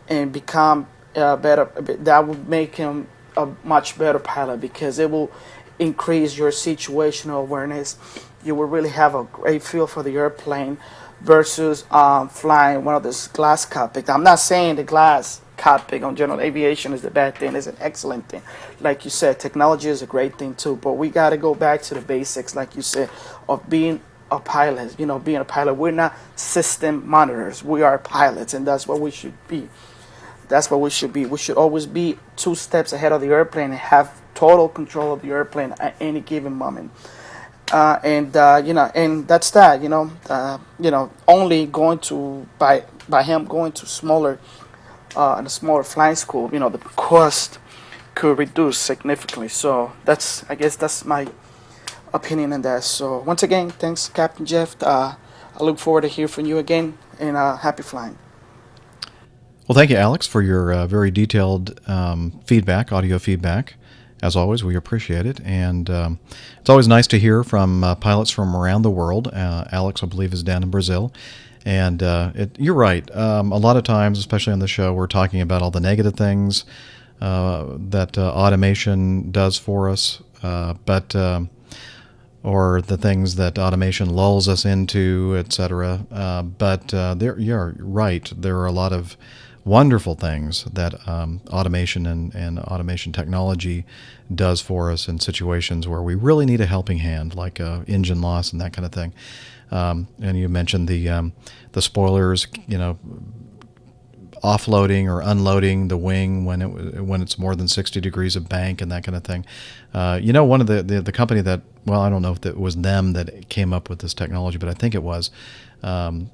and become better. That would make him a much better pilot because it will increase your situational awareness. You will really have a great feel for the airplane versus flying one of those glass cockpits. I'm not saying the glass cockpit on general aviation is the bad thing. It's an excellent thing. Like you said, technology is a great thing too, but we got to go back to the basics, like you said, of being a pilot. Being a pilot, we're not system monitors. We are pilots, and that's what we should be. That's what we should be. We should always be 2 steps ahead of the airplane and have total control of the airplane at any given moment. And that's that. Only going to by him going to smaller, in a smaller flying school, the cost could reduce significantly. So I guess that's my opinion on that. So once again, thanks, Captain Jeff. I look forward to hear from you again, and happy flying. Well, thank you, Alex, for your very detailed feedback, audio feedback. As always, we appreciate it. And it's always nice to hear from pilots from around the world. Alex, I believe, is down in Brazil. And you're right. A lot of times, especially on the show, we're talking about all the negative things that automation does for us, or the things that automation lulls us into, etc. But you're right. There are a lot of wonderful things that automation and automation technology does for us in situations where we really need a helping hand, like engine loss and that kind of thing. And you mentioned the spoilers, offloading or unloading the wing when it's more than 60 degrees of bank and that kind of thing. One of the company that, well, I don't know if it was them that came up with this technology, but I think it was on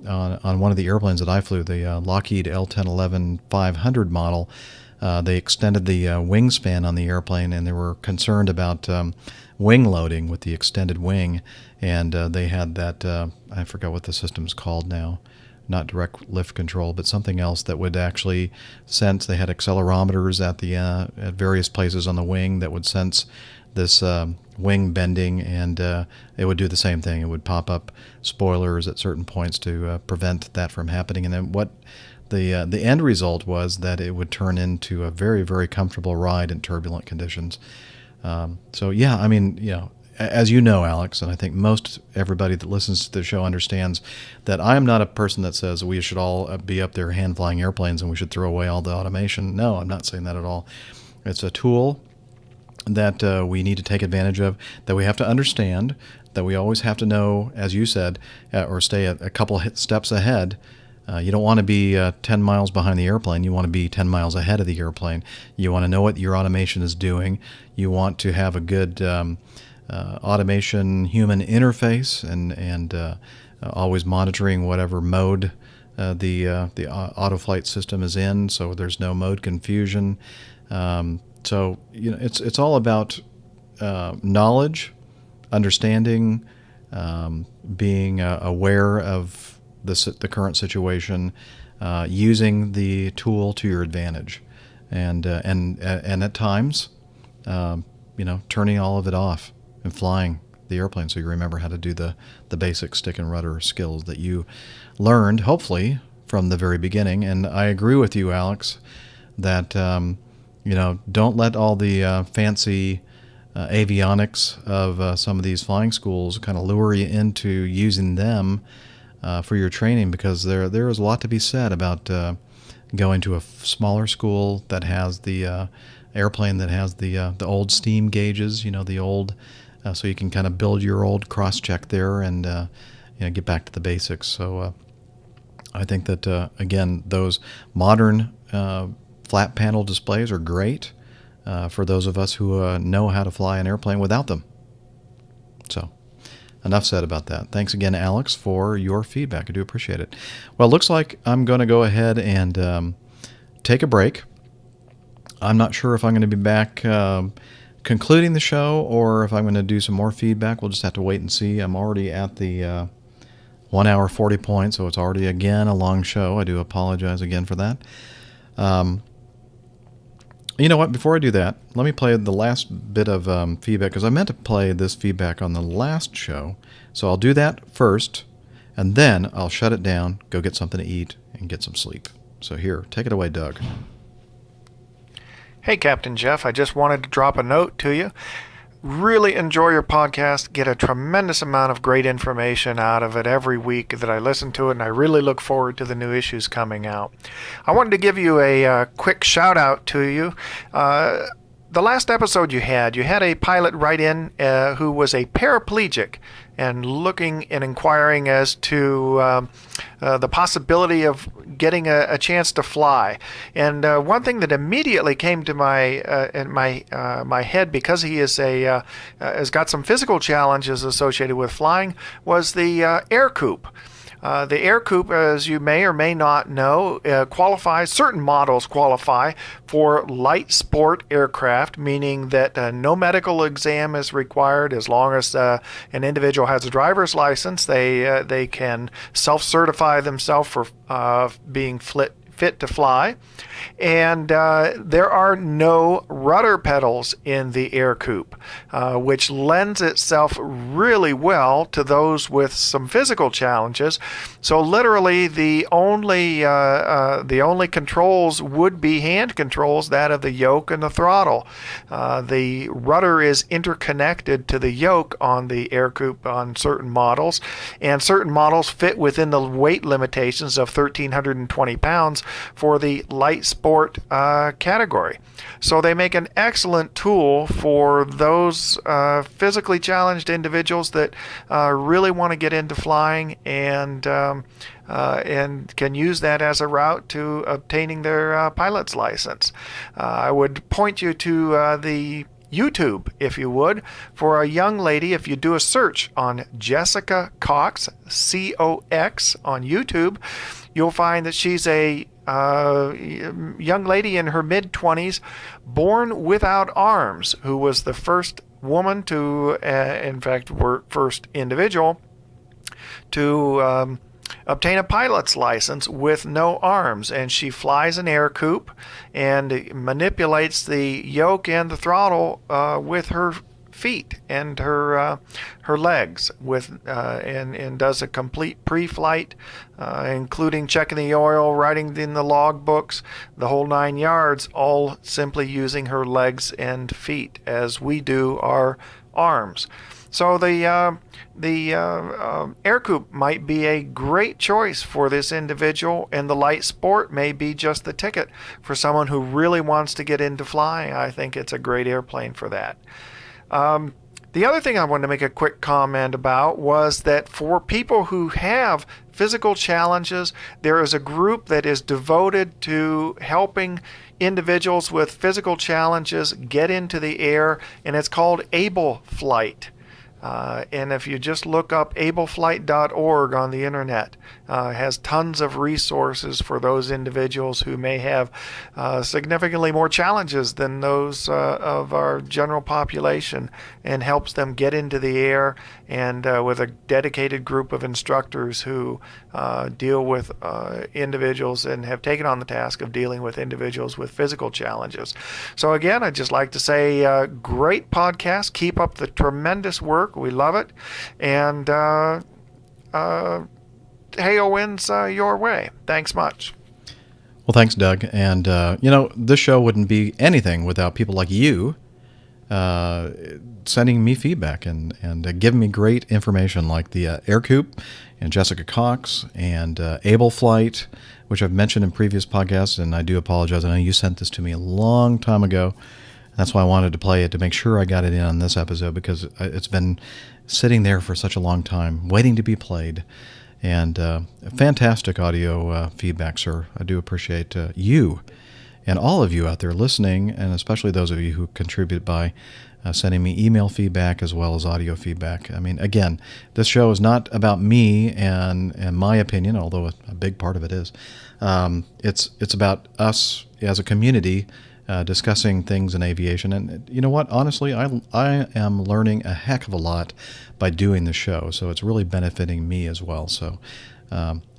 one of the airplanes that I flew, the Lockheed L-1011-500 model. They extended the wingspan on the airplane, and they were concerned about wing loading with the extended wing, and they had that, I forgot what the system's called now, not direct lift control, but something else that would actually sense. They had accelerometers at various places on the wing that would sense this wing bending, and it would do the same thing. It would pop up spoilers at certain points to prevent that from happening. And then what the end result was that it would turn into a very, very comfortable ride in turbulent conditions. So yeah, I mean, as you know, Alex, and I think most everybody that listens to the show understands that I am not a person that says we should all be up there hand-flying airplanes and we should throw away all the automation. No, I'm not saying that at all. It's a tool that we need to take advantage of, that we have to understand, that we always have to know, as you said, or stay a couple steps ahead. You don't want to be 10 miles behind the airplane. You want to be 10 miles ahead of the airplane. You want to know what your automation is doing. You want to have a good automation human interface and always monitoring whatever mode the auto flight system is in, so there's no mode confusion. So it's all about knowledge, understanding, being aware of the current situation, using the tool to your advantage, and at times, turning all of it off and flying the airplane so you remember how to do the basic stick and rudder skills that you learned, hopefully, from the very beginning. And I agree with you, Alex, that don't let all the fancy avionics of some of these flying schools kind of lure you into using them for your training, because there is a lot to be said about going to a smaller school that has the airplane that has the old steam gauges, the old, so you can kind of build your old cross-check there and get back to the basics. So I think that, again, those modern flat panel displays are great for those of us who know how to fly an airplane without them. So enough said about that. Thanks again, Alex, for your feedback. I do appreciate it. Well, it looks like I'm going to go ahead and take a break. I'm not sure if I'm going to be back concluding the show or if I'm going to do some more feedback. We'll just have to wait and see. I'm already at the 1 hour 40 point, so it's already again a long show. I do apologize again for that. You know what? Before I do that, let me play the last bit of feedback, because I meant to play this feedback on the last show. So I'll do that first, and then I'll shut it down, go get something to eat, and get some sleep. So here, take it away, Doug. Hey, Captain Jeff, I just wanted to drop a note to you. Really enjoy your podcast, get a tremendous amount of great information out of it every week that I listen to it, and I really look forward to the new issues coming out. I wanted to give you a quick shout out to you. The last episode you had a pilot write in who was a paraplegic and looking and inquiring as to the possibility of getting a chance to fly. And one thing that immediately came to my head, because he is has got some physical challenges associated with flying, was the air coupe. The air coupe, as you may or may not know, certain models qualify for light sport aircraft, meaning that no medical exam is required. As long as an individual has a driver's license, they can self-certify themselves for being fit to fly. And there are no rudder pedals in the air coupe, which lends itself really well to those with some physical challenges. So literally the only controls would be hand controls, that of the yoke and the throttle. The rudder is interconnected to the yoke on the air coupe on certain models, and certain models fit within the weight limitations of 1,320 pounds for the light sport category. So they make an excellent tool for those physically challenged individuals that really want to get into flying and can use that as a route to obtaining their pilot's license. I would point you to the YouTube, if you would, for a young lady. If you do a search on Jessica Cox, C-O-X, on YouTube, you'll find that she's a young lady in her mid-20s, born without arms, who was the first woman to, first individual to obtain a pilot's license with no arms. And she flies an air coupe and manipulates the yoke and the throttle with her feet and her legs, and does a complete pre-flight, including checking the oil, writing in the log books, the whole 9 yards, all simply using her legs and feet, as we do our arms. So the air coupe might be a great choice for this individual, and the light sport may be just the ticket for someone who really wants to get into flying. I think it's a great airplane for that. The other thing I wanted to make a quick comment about was that for people who have physical challenges, there is a group that is devoted to helping individuals with physical challenges get into the air, and it's called Able Flight. And if you just look up ableflight.org on the internet, has tons of resources for those individuals who may have significantly more challenges than those of our general population, and helps them get into the air, and with a dedicated group of instructors who deal with individuals and have taken on the task of dealing with individuals with physical challenges. So again, I'd just like to say great podcast. Keep up the tremendous work. We love it. And Heyo wins your way. Thanks much. Well, thanks, Doug. And, this show wouldn't be anything without people like you sending me feedback and giving me great information, like the Air Coupe and Jessica Cox and Able Flight, which I've mentioned in previous podcasts, and I do apologize. I know you sent this to me a long time ago. That's why I wanted to play it, to make sure I got it in on this episode, because it's been sitting there for such a long time, waiting to be played. And fantastic audio feedback, sir. I do appreciate you and all of you out there listening, and especially those of you who contribute by sending me email feedback as well as audio feedback. I mean, again, this show is not about me and my opinion, although a big part of it is. It's about us as a community discussing things in aviation. And you know what? Honestly, I am learning a heck of a lot by doing the show, so it's really benefiting me as well. So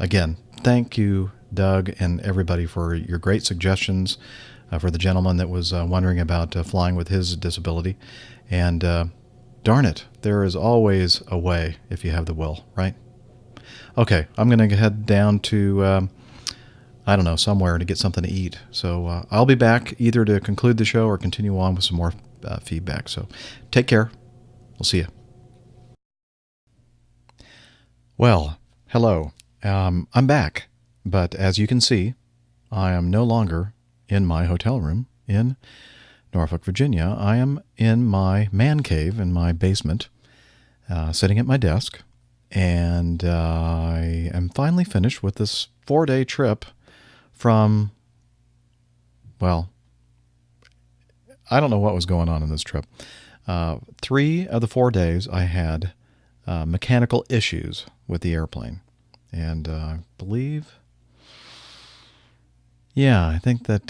again, thank you, Doug, and everybody for your great suggestions. For the gentleman that was wondering about flying with his disability. And darn it, there is always a way if you have the will, right? Okay, I'm going to head down to, I don't know, somewhere to get something to eat. So I'll be back either to conclude the show or continue on with some more feedback. So take care. We'll see you. Well, hello. I'm back. But as you can see, I am no longer in my hotel room in Norfolk, Virginia. I am in my man cave in my basement, sitting at my desk, and I am finally finished with this 4-day trip from, well, I don't know what was going on in this trip. 3 of the 4 days I had mechanical issues with the airplane, and I believe... Yeah, I think that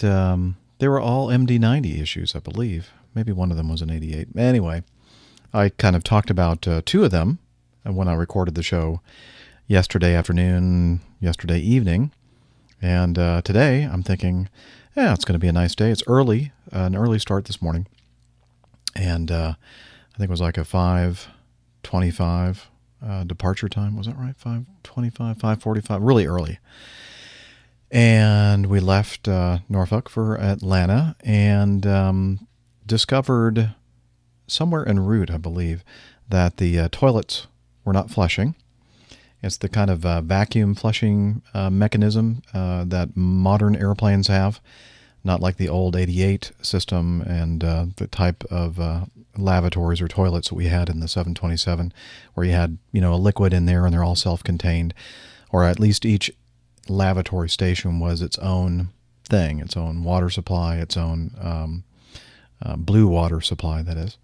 they were all MD-90 issues, I believe. Maybe one of them was an 88. Anyway, I kind of talked about 2 of them when I recorded the show yesterday afternoon, yesterday evening. And today I'm thinking, yeah, it's going to be a nice day. It's early, an early start this morning. And I think it was like a 5:25 departure time. Was that right? 5:25, 5:45, really early. And we left Norfolk for Atlanta and discovered somewhere en route, I believe, that the toilets were not flushing. It's the kind of vacuum flushing mechanism that modern airplanes have, not like the old 88 system and the type of lavatories or toilets that we had in the 727, where you had, a liquid in there and they're all self-contained, or at least each lavatory station was its own thing, its own water supply, its own blue water supply, that is.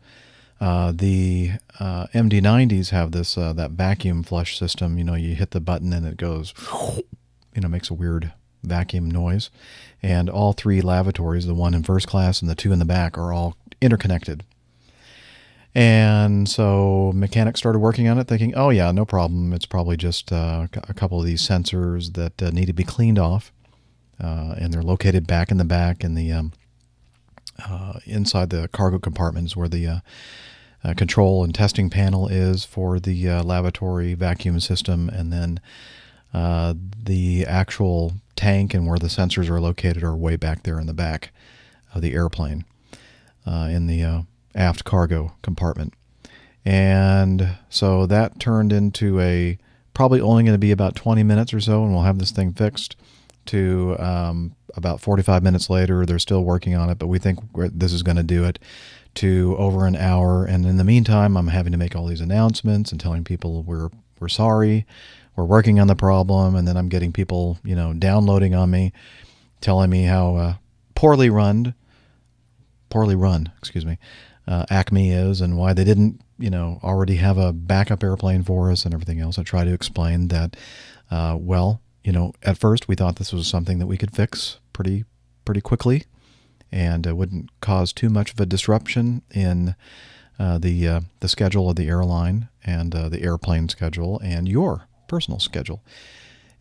The MD-90s have this that vacuum flush system. You hit the button and it goes, makes a weird vacuum noise. And all 3 lavatories, the one in first class and the 2 in the back, are all interconnected. And so mechanics started working on it thinking, oh yeah, no problem. It's probably just a couple of these sensors that need to be cleaned off. And they're located back in the back in the inside the cargo compartments where the control and testing panel is for the lavatory vacuum system. And then the actual tank and where the sensors are located are way back there in the back of the airplane in the aft cargo compartment. And so that turned into probably only going to be about 20 minutes or so, and we'll have this thing fixed, to about 45 minutes later. They're still working on it, but we think this is going to do it, to over an hour. And in the meantime, I'm having to make all these announcements and telling people we're sorry, we're working on the problem, and then I'm getting people, downloading on me, telling me how poorly run, Acme is, and why they didn't, already have a backup airplane for us and everything else. I try to explain that, at first we thought this was something that we could fix pretty quickly, and it wouldn't cause too much of a disruption in the schedule of the airline and the airplane schedule and your personal schedule.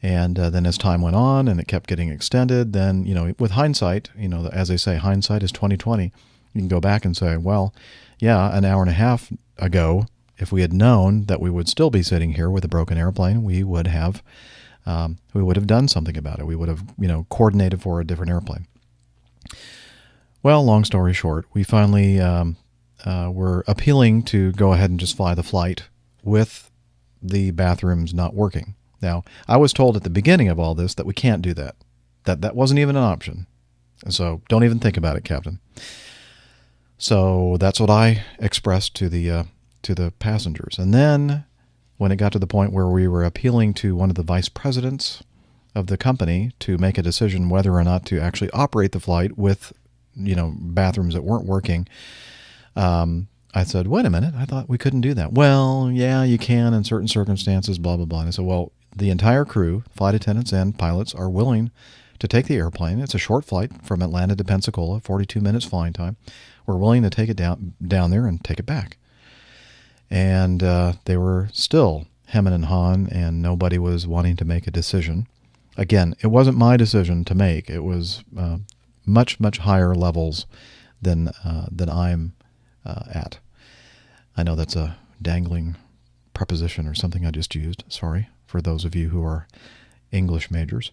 And then as time went on and it kept getting extended, then, with hindsight, as they say, hindsight is 20/20. You can go back and say, well, yeah, an hour and a half ago, if we had known that we would still be sitting here with a broken airplane, we would have done something about it. We would have, coordinated for a different airplane. Well, long story short, we finally were appealing to go ahead and just fly the flight with the bathrooms not working. Now, I was told at the beginning of all this that we can't do that. That wasn't even an option. So don't even think about it, Captain. So that's what I expressed to the passengers. And then when it got to the point where we were appealing to one of the vice presidents of the company to make a decision whether or not to actually operate the flight with, bathrooms that weren't working. I said, wait a minute, I thought we couldn't do that. Well, yeah, you can in certain circumstances, blah, blah, blah. And I said, well, the entire crew, flight attendants and pilots, are willing to take the airplane. It's a short flight from Atlanta to Pensacola, 42 minutes flying time. We're willing to take it down there and take it back. And they were still hemming and hawing, and nobody was wanting to make a decision. Again, it wasn't my decision to make. It was much, much higher levels than I'm at. I know that's a dangling preposition or something I just used. Sorry for those of you who are English majors.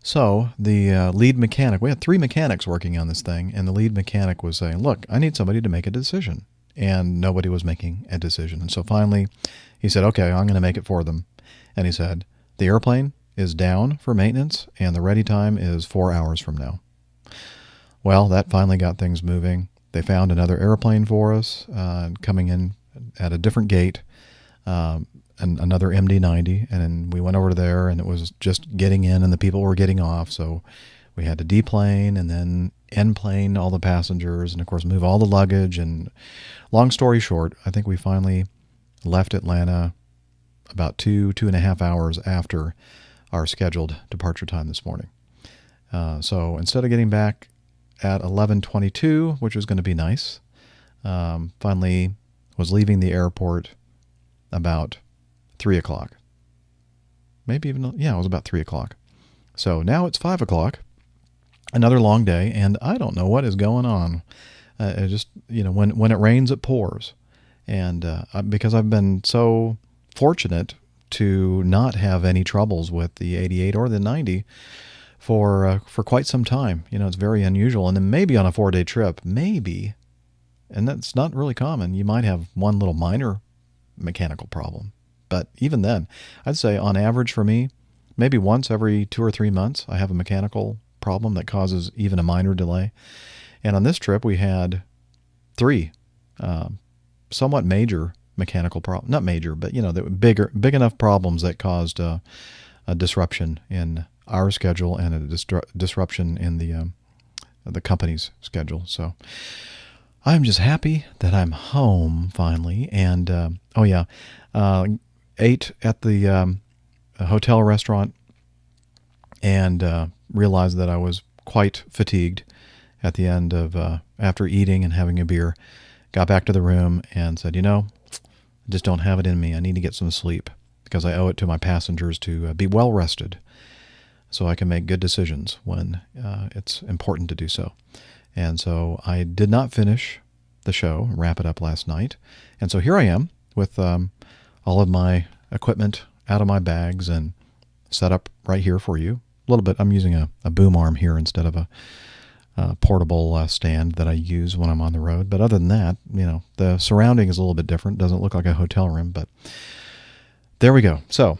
So the lead mechanic, we had 3 mechanics working on this thing, and the lead mechanic was saying, look, I need somebody to make a decision. And nobody was making a decision. And so finally he said, okay, I'm going to make it for them. And he said, the airplane is down for maintenance and the ready time is 4 hours from now. Well, that finally got things moving. They found another airplane for us coming in at a different gate, and another MD-90. And then we went over there, and it was just getting in, and the people were getting off. So we had to deplane and then enplane all the passengers, and of course move all the luggage. And long story short, I think we finally left Atlanta about 2.5 hours after our scheduled departure time this morning. So instead of getting back at 11:22, which was going to be nice, finally was leaving the airport about 3 o'clock. Maybe even, it was about 3 o'clock. So now it's 5 o'clock, another long day, and I don't know what is going on. It just, when it rains, it pours. And because I've been so fortunate to not have any troubles with the 88 or the 90 for quite some time. It's very unusual. And then maybe on a 4-day trip, maybe, and that's not really common, you might have one little minor mechanical problem. But even then, I'd say on average for me, maybe once every 2 or 3 months, I have a mechanical problem that causes even a minor delay. And on this trip, we had 3 somewhat major mechanical problems. Not major, but, they were big enough problems that caused a disruption in our schedule and a disruption in the company's schedule. So I'm just happy that I'm home finally. And, ate at the hotel restaurant and realized that I was quite fatigued at the end of, after eating and having a beer. Got back to the room and said, I just don't have it in me. I need to get some sleep because I owe it to my passengers to be well rested so I can make good decisions when it's important to do so. And so I did not finish the show, wrap it up last night. And so here I am with all of my equipment out of my bags and set up right here for you. A little bit, I'm using a boom arm here instead of a portable stand that I use when I'm on the road. But other than that, the surrounding is a little bit different. Doesn't look like a hotel room, but there we go. So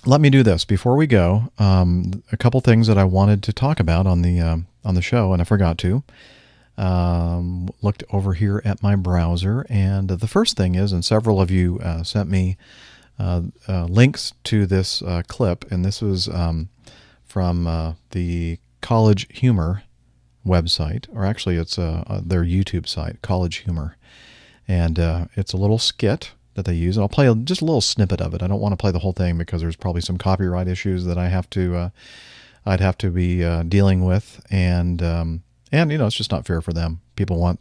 let me do this before we go. A couple things that I wanted to talk about on the show, and I forgot to. Looked over here at my browser, and the first thing is, and several of you sent me links to this clip, and this was from the College Humor website, or actually it's their YouTube site, College Humor, and it's a little skit that they use, and I'll play just a little snippet of it. I don't want to play the whole thing because there's probably some copyright issues that I'd have to be dealing with, and it's just not fair for them. People want,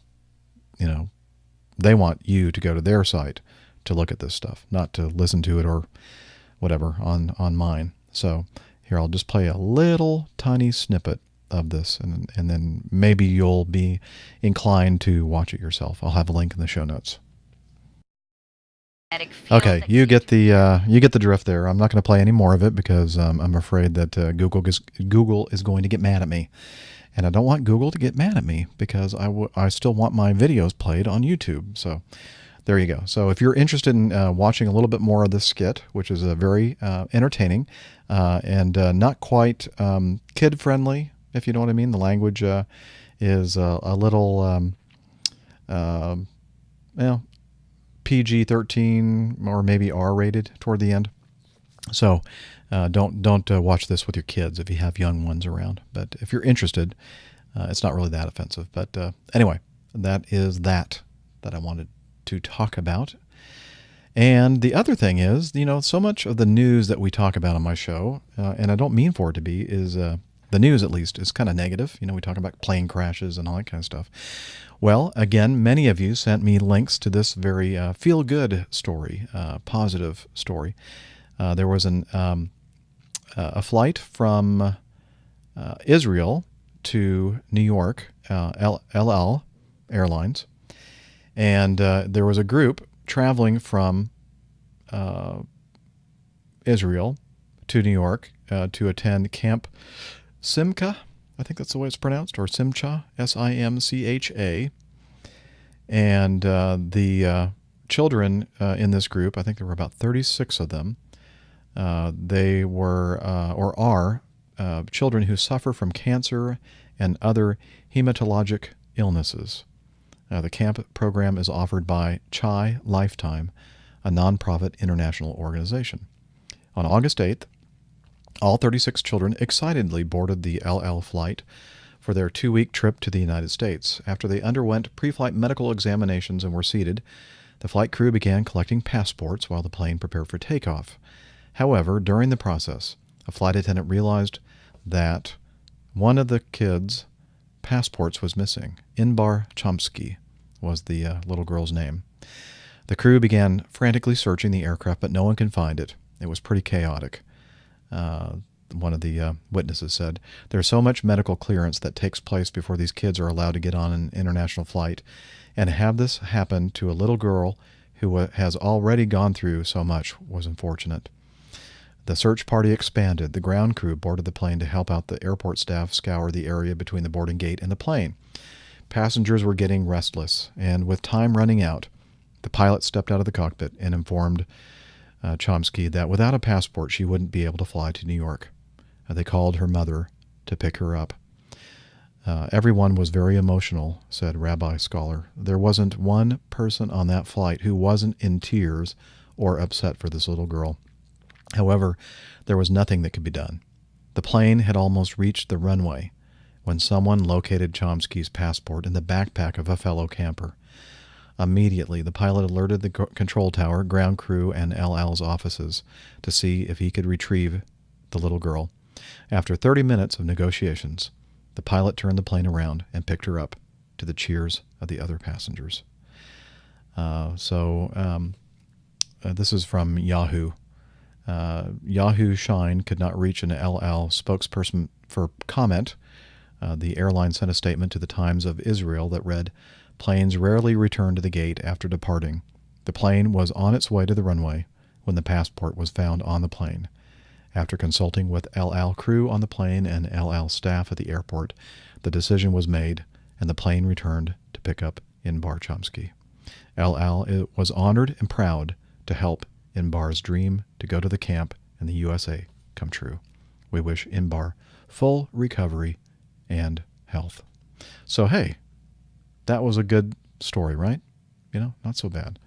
they want you to go to their site to look at this stuff, not to listen to it or whatever on mine. So here, I'll just play a little tiny snippet of this, and then maybe you'll be inclined to watch it yourself. I'll have a link in the show notes. Okay, you get the drift there. I'm not going to play any more of it because I'm afraid that Google is going to get mad at me, and I don't want Google to get mad at me because I still want my videos played on YouTube. So there you go. So if you're interested in watching a little bit more of this skit, which is very entertaining and not quite kid-friendly, if you know what I mean. The language is a little PG-13 or maybe R-rated toward the end. So don't watch this with your kids if you have young ones around. But if you're interested, it's not really that offensive. But anyway, that is that I wanted to talk about. And the other thing is, so much of the news that we talk about on my show, and I don't mean for it to be, is the news at least is kind of negative. We talk about plane crashes and all that kind of stuff. Well, again, many of you sent me links to this very feel-good story, positive story. There was a flight from Israel to New York, LL Airlines, and there was a group traveling from Israel to New York to attend Camp Simcha, I think that's the way it's pronounced, or Simcha, Simcha. And the children in this group, I think there were about 36 of them, they were or are children who suffer from cancer and other hematologic illnesses. The camp program is offered by Chai Lifetime, a nonprofit international organization. On August 8th, all 36 children excitedly boarded the LL flight for their 2-week trip to the United States. After they underwent pre-flight medical examinations and were seated, the flight crew began collecting passports while the plane prepared for takeoff. However, during the process, a flight attendant realized that one of the kids' passports was missing. Inbar Chomsky was the little girl's name. The crew began frantically searching the aircraft, but no one could find it. It was pretty chaotic. One of the witnesses said, "There's so much medical clearance that takes place before these kids are allowed to get on an international flight, and to have this happen to a little girl who has already gone through so much was unfortunate." The search party expanded. The ground crew boarded the plane to help out the airport staff scour the area between the boarding gate and the plane. Passengers were getting restless, and with time running out, the pilot stepped out of the cockpit and informed Chomsky that without a passport she wouldn't be able to fly to New York. They called her mother to pick her up. Everyone was very emotional, said Rabbi Scholar. There wasn't one person on that flight who wasn't in tears or upset for this little girl. However, there was nothing that could be done. The plane had almost reached the runway when someone located Chomsky's passport in the backpack of a fellow camper. Immediately, the pilot alerted the control tower, ground crew, and LL's offices to see if he could retrieve the little girl. After 30 minutes of negotiations, the pilot turned the plane around and picked her up to the cheers of the other passengers. This is from Yahoo. Yahoo Shine could not reach an LL spokesperson for comment. The airline sent a statement to the Times of Israel that read, "Planes rarely return to the gate after departing. The plane was on its way to the runway when the passport was found on the plane. After consulting with LL crew on the plane and LL staff at the airport, the decision was made and the plane returned to pick up Inbar Chomsky. LL was honored and proud to help Inbar's dream to go to the camp in the USA come true. We wish Inbar full recovery and health." So, hey, that was a good story, right? Not so bad.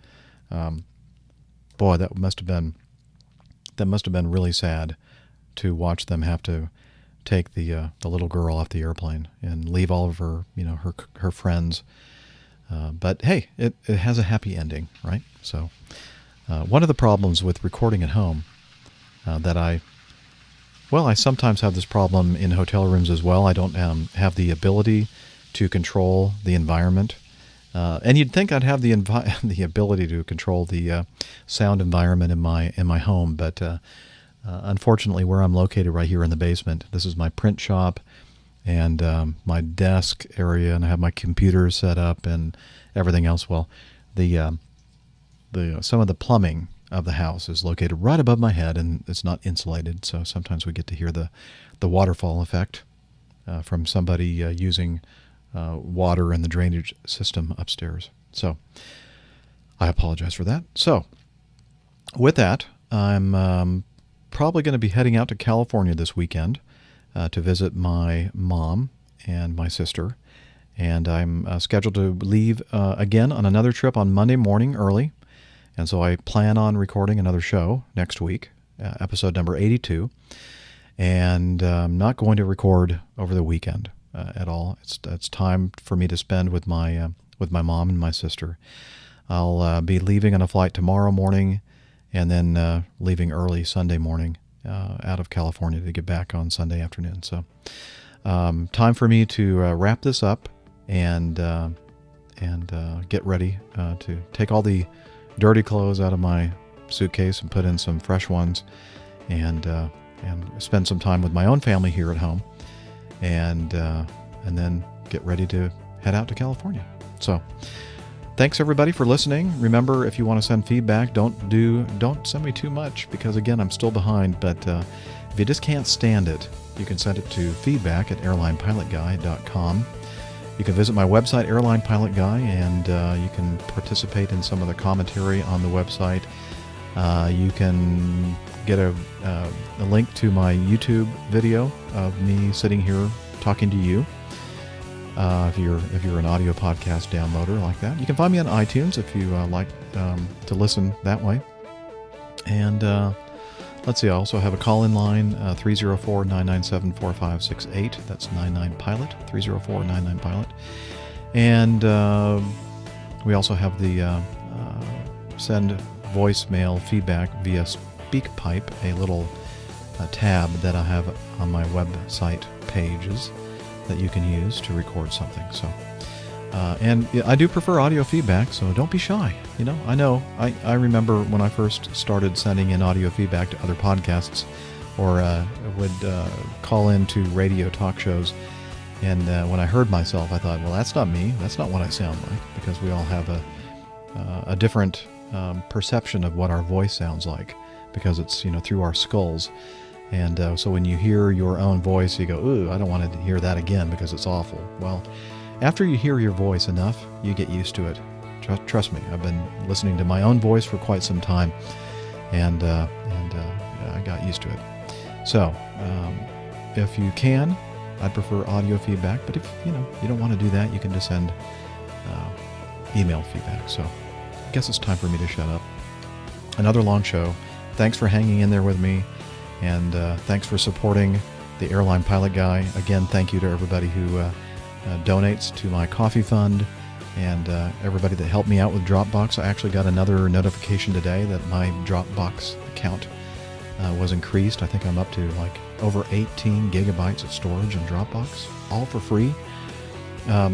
Boy, that must have been really sad to watch them have to take the little girl off the airplane and leave all of her, her friends. But hey, it has a happy ending, right? So, one of the problems with recording at home I sometimes have this problem in hotel rooms as well. I don't have the ability to control the environment. And you'd think I'd have the ability to control the sound environment in my home, but unfortunately, where I'm located right here in the basement, this is my print shop and my desk area, and I have my computer set up and everything else. Well, some of the plumbing of the house is located right above my head, and it's not insulated, so sometimes we get to hear the waterfall effect from somebody using water in the drainage system upstairs. So I apologize for that. So with that, I'm probably going to be heading out to California this weekend to visit my mom and my sister. And I'm scheduled to leave again on another trip on Monday morning early. And so I plan on recording another show next week episode number 82. And I'm not going to record over the weekend at all. It's time for me to spend with my mom and my sister. I'll be leaving on a flight tomorrow morning, and then leaving early Sunday morning out of California to get back on Sunday afternoon. So time for me to wrap this up and get ready to take all the dirty clothes out of my suitcase and put in some fresh ones, and spend some time with my own family here at home, and then get ready to head out to California. So thanks everybody for listening. Remember, if you want to send feedback, don't send me too much, because again, I'm still behind. But if you just can't stand it, you can send it to feedback@airlinepilotguy.com. You can visit my website, Airline Pilot Guy, and you can participate in some of the commentary on the website. You can get a link to my YouTube video of me sitting here talking to you. If you're an audio podcast downloader like that, you can find me on iTunes if you like to listen that way. And let's see, I also have a call-in line, 304-997-4568. That's 99-PILOT, 304-99-PILOT. And we also have the send voicemail feedback via SpeakPipe, a little tab that I have on my website pages that you can use to record something. So, and I do prefer audio feedback, so don't be shy. I remember when I first started sending in audio feedback to other podcasts, or would call into radio talk shows, and when I heard myself, I thought, well, that's not me. That's not what I sound like, because we all have a different perception of what our voice sounds like, because it's through our skulls. And so when you hear your own voice, you go, ooh, I don't want to hear that again because it's awful. Well, after you hear your voice enough, you get used to it. Trust me, I've been listening to my own voice for quite some time, and I got used to it. So if you can, I'd prefer audio feedback, but if you don't want to do that, you can just send email feedback. So I guess it's time for me to shut up. Another long show. Thanks for hanging in there with me. And thanks for supporting the Airline Pilot Guy. Again, thank you to everybody who donates to my coffee fund, and everybody that helped me out with Dropbox. I actually got another notification today that my Dropbox account was increased. I think I'm up to like over 18 gigabytes of storage in Dropbox, all for free.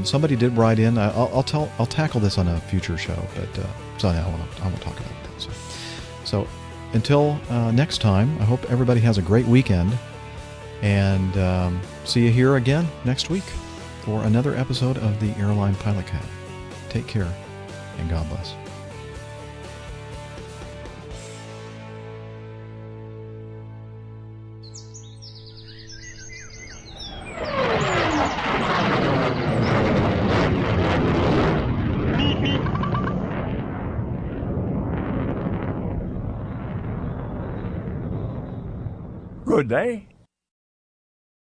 Somebody did write in. I'll tackle this on a future show, but so now I won't talk about that. So until next time, I hope everybody has a great weekend, and see you here again next week for another episode of the Airline Pilot Guy. Take care, and God bless. Good day.